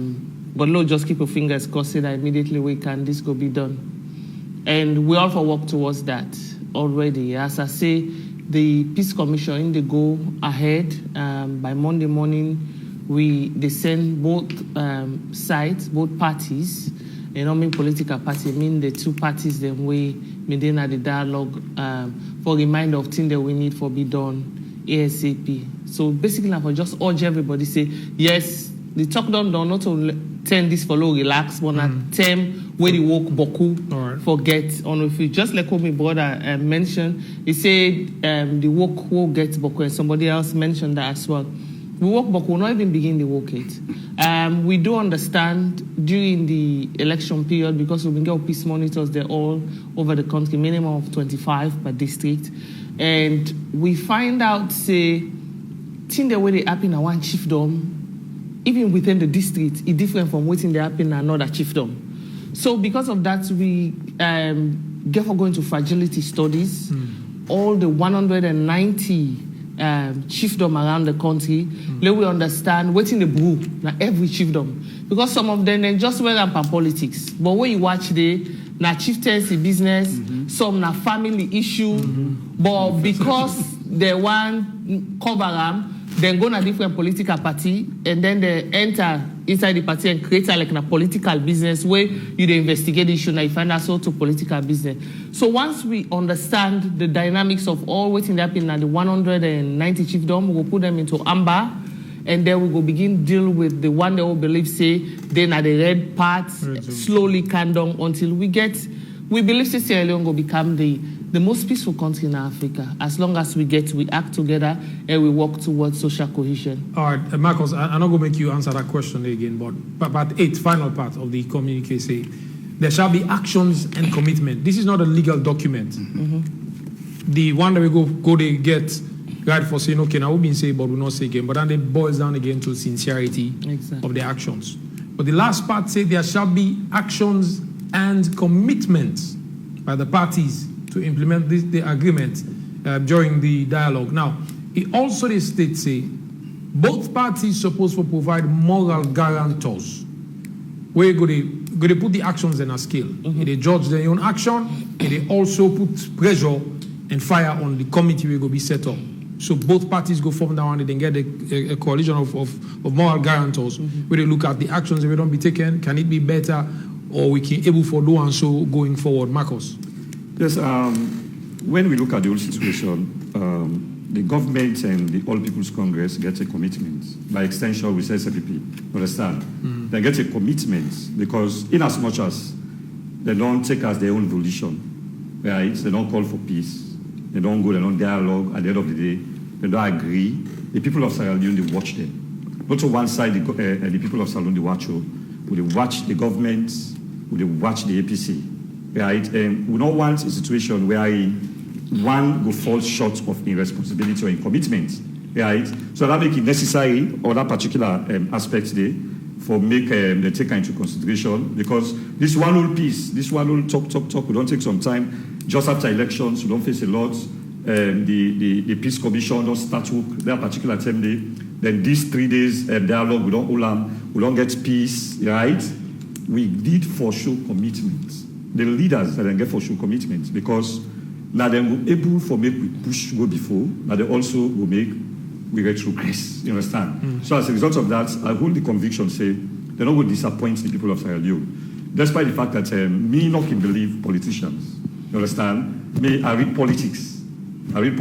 S9: But Lord, just keep your fingers crossed that immediately we can this go be done. And we all for work towards that already. As I say, the Peace Commission they go ahead by Monday morning. They send both sides, both parties, and not mean political party, mean the two parties then we maintain the dialogue for reminder of things that we need for be done ASAP. So basically I just urge everybody say yes, the talk done not to turn this for low relax, but not term where the work boku forget on if you just like what my brother mentioned, he said the work will get boku, and somebody else mentioned that as well. We work, but we'll not even begin to work it. We do understand during the election period, because we've been getting peace monitors, they're all over the country, minimum of 25 per district. And we find out, say, thing the way they happen in one chiefdom, even within the district, it's different from waiting they happen in another chiefdom. So because of that, we get for going to fragility studies, all the 190 chiefdom around the country, let we understand what's in the brew, now every chiefdom. Because some of them they just went up on politics. But when you watch na chieftaincy business, some na family issue, but because they want cover them, then go na different political party, and then they enter inside the party and create like a political business where you dey investigate issue, now you find out so to political business. So once we understand the dynamics of all waiting happening at the 190 chiefdom, we will put them into amber, and then we go begin deal with the one that we believe say then at the red part, slowly calm down until we believe Sierra Leone will become the most peaceful country in Africa, as long as we act together and we work towards social cohesion.
S1: All right, Marcus, I'm not going to make you answer that question again, but part 8, final part of the communique say, there shall be actions and commitment. This is not a legal document. The one that we go they get right for saying, okay, now we've been saying, but we'll not say again, but then it boils down again to sincerity of the actions. But the last part says there shall be actions and commitments by the parties to implement the agreement during the dialogue. Now, it also the state say both parties supposed to provide moral guarantors. Where go they put the actions in a scale. They judge their own action, and they also put pressure and fire on the committee will go be set up. So both parties go form down and then get a coalition of moral guarantors where they look at the actions that will not be taken. Can it be better, or we can able for do and so going forward? Marcos.
S3: Yes, when we look at the whole situation, the government and the All People's Congress get a commitment. By extension, we say SFPP, understand? They get a commitment because in as much as they don't take as their own volition, right? They don't call for peace. They don't go, they don't dialogue. At the end of the day, they don't agree. The people of Sierra Leone, they watch them. Not on one side, the people of Sierra Leone, they watch the government, they watch the APC, right? And we don't want a situation where one go fall short of in responsibility or in commitment, right? So that make it necessary, or that particular aspect there, for make they take into consideration, because this one whole piece, this one whole talk, we don't take some time. Just after elections, we don't face a lot. The Peace Commission don't start work that particular time day. Then these 3 days dialogue, we don't get peace, right? We need for sure commitment. The leaders that then get for sure commitment, because now they will able for make we push go before, but they also will make we get progress. You understand? So as a result of that, I hold the conviction say they're not going to disappoint the people of Sierra Leone, despite the fact that me not can believe politicians. You understand? I read politics. I need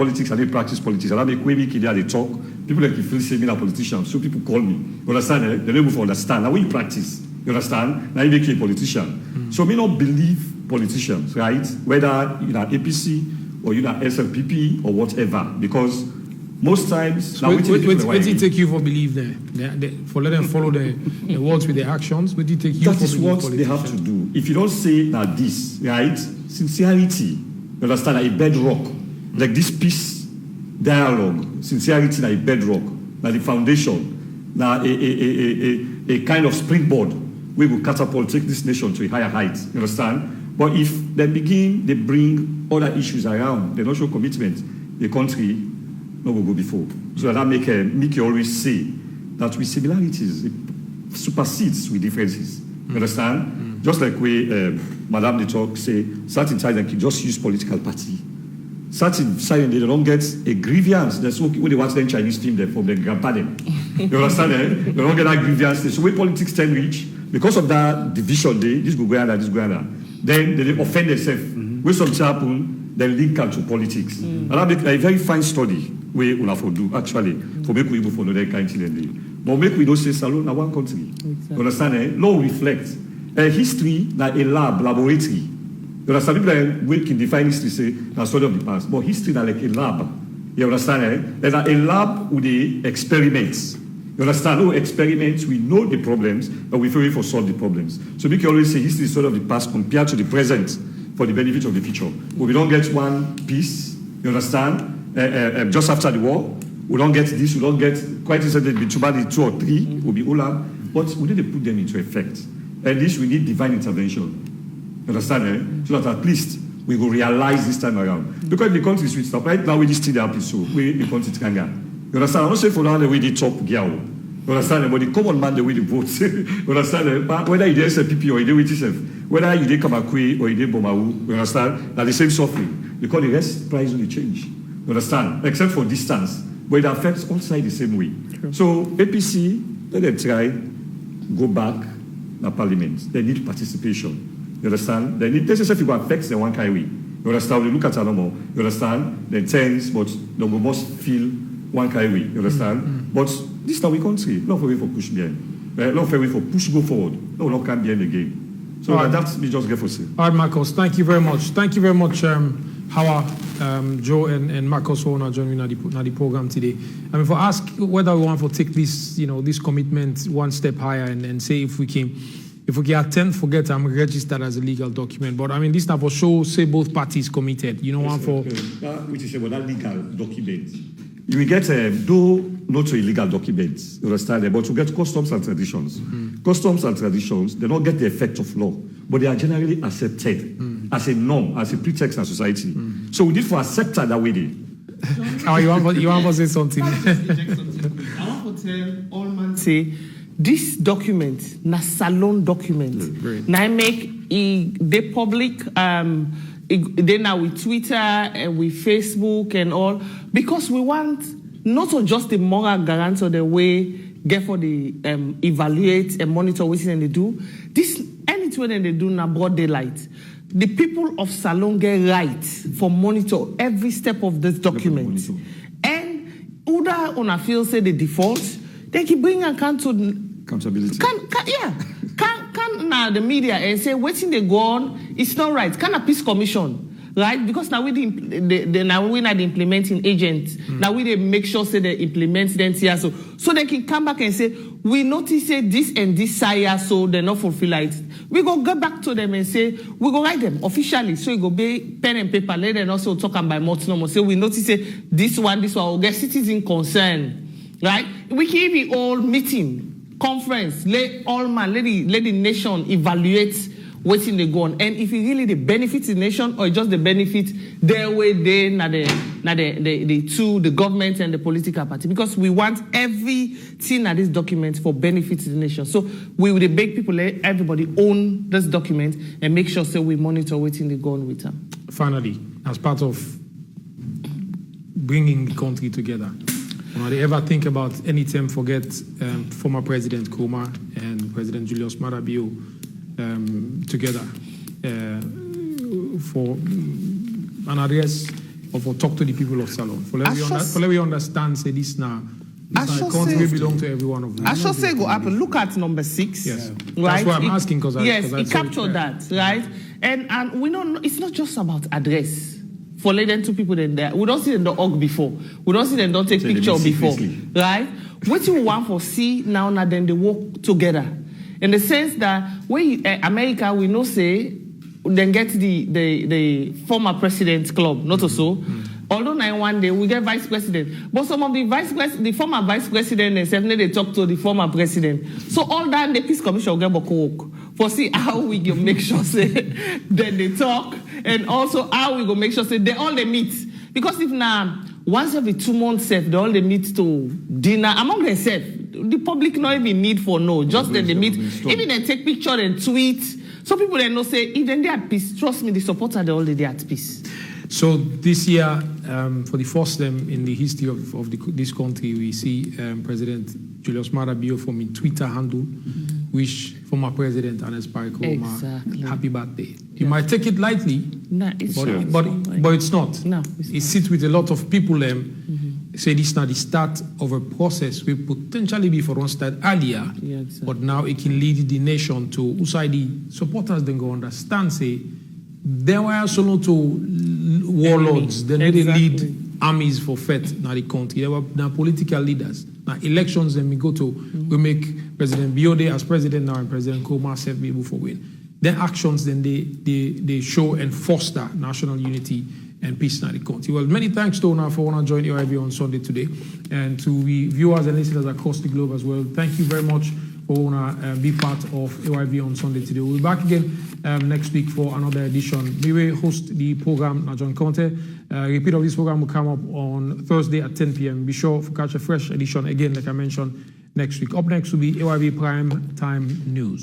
S3: practice politics. And I make way they talk. People like you feel say me a politician, so people call me. You understand? They're able to understand. Now when you practice, you understand? Now you make you a politician. So me not believe politicians, right? Whether you're APC or you're SLPP or whatever, because most times...
S1: So where did it take you for believe for let them follow the words with their actions? Where did it take you
S3: that is what they have to do. If you don't say that this, right? Sincerity, you understand, a bedrock. Like this peace dialogue, sincerity na a bedrock, na the foundation, na a kind of springboard we will catapult, take this nation to a higher height. You understand? But if they bring other issues around, they don't show commitment, the country no will go before. So that make you always say that with similarities, it supersedes with differences. You understand? Just like we, Madame de Talk say, certain times they can just use political party. Certain side they don't get a grievance. That's what they watch them Chinese film there from their grandpa them. You understand? They don't get that grievance. So when politics tend reach, because of that division day, this go under, this go under, then they offend themselves. When something happen, they link up to politics. And that make a very fine study we will have to do actually for make we for another country. But make we don't say salon na one country. Exactly. You understand? Law reflects history na a laboratory. You understand? People we can define history say na study of the past, but history na like a lab. You understand? There's a lab with the experiments. You understand? No experiments, we know the problems, but we feel for solve the problems. So we can always say history is sort of the past compared to the present for the benefit of the future. But we don't get one piece, you understand? Just after the war, we don't get this, we don't get quite incident between 2 or 3 will be Ulam, but we need to put them into effect. And this we need divine intervention. You understand? So that at least we will realize this time around. Because the country is switched up. Right now we just see the happen, so we the country can get. You understand? I'm not saying for now that we did top gear. You understand? But the common man, the way they vote. You understand? Whether you did SPP or you did with yourself, whether you did Kamakwe or you did Bomawu, you understand? They're the same suffering. Because the rest price only change. You understand? Except for distance. But it affects all sides the same way. Sure. So APC, let them try, go back to Parliament. They need participation. You understand? They need, this is if you affect the one kind way. You understand? When you look at Anomo, you understand? The tense, but they must feel one kind way. You understand? But this is our country. Not for way for push behind. Not for way for push go forward. No, not can behind the game. So that's me just get for say.
S1: All right, Marcos. Thank you very much. Thank you very much, Howard, Joe, and Marcos who are joining the program today. I mean, for ask whether we want to take this, this commitment one step higher and say if we can attend, forget I'm registered as a legal document. But I mean, this now for sure say both parties committed. One for
S3: which is about that legal document. You will get though not illegal documents, you understand, but you get customs and traditions. Customs and traditions, they don't get the effect of law, but they are generally accepted as a norm, as a pretext in society. So we need to accept that way.
S1: You want to say something?
S9: I want to tell all man say this document, na salon document. Now I make the public. Then now with Twitter and with Facebook and all, because we want not just the moral guarantee the way get for the evaluate and monitor what they do. This anything they do now broad daylight. The people of Salon get right for monitor every step of this document. And Uda on a field say the default, they keep bringing accountability. Can now the media and say waiting they go on, it's not right. Can a peace commission, right? Because now we not the implementing agents. Now we they make sure say they implement them here so they can come back and say we notice say this and this sire so they're not fulfill it. We go back to them and say we go write them officially. So you go be pen and paper. Let them also talk about multi normal. Say we notice say this one will get citizen concern, right? We can be all meeting. Conference, let the nation evaluate what's in the go on. And if it really the benefits the nation or just the benefit their way they the government and the political party. Because we want everything at this document for benefits the nation. So we will beg people, let everybody own this document and make sure so we monitor what's in the go on with them.
S1: Finally, as part of bringing the country together, they ever think about any time forget former President Kuma and President Julius Maada Bio together for an address or for talk to the people of Salon. For let we understand, say this now. This country belong to every one of them.
S9: I should say go up and look at number 6.
S1: Yes.
S9: Right?
S1: That's why I'm asking because
S9: it captured that, right? And we know it's not just about address. For let them two people in there. We don't see them don't hug before. We don't see them don't take picture before. Right? What you want for see now then they work together. In the sense that when America we know say then get the former president's club, not also. Although now one day we get vice president. But some of the former vice president and certainly they talk to the former president. So all that the peace commission will get work. For see how we can make sure say then they talk and also how we go make sure say they all they meet. Because if now once every 2 months they all they meet to dinner among themselves, the public not even need for no. Just then they meet. Even they take picture and tweet. So people they know say if then they at peace, trust me, the supporters they all they at peace.
S1: So this year, for the first time in the history of this country, we see President Julius Maada Bio from his Twitter handle, wish former President Ernest Parikoma happy birthday. You might take it lightly, but it's not. No, it sits with a lot of people. Say this now the start of a process will potentially be for one start earlier, but now it can lead the nation to USAID supporters. Then go understand say. There were also to warlords. They lead armies for faith in the country. There were now political leaders. Now elections, then we go to we make President Biode as president now and President Kuma self be able for win. Their actions then they show and foster national unity and peace in the country. Well, many thanks to Ona for want to join AIB on Sunday today, and to viewers and listeners across the globe as well. Thank you very much for want to be part of AIB on Sunday today. We'll be back again next week for another edition. We will host the program, Najon Conte. Repeat of this program will come up on Thursday at 10 p.m. Be sure to catch a fresh edition again, like I mentioned, next week. Up next will be AYV Prime Time News.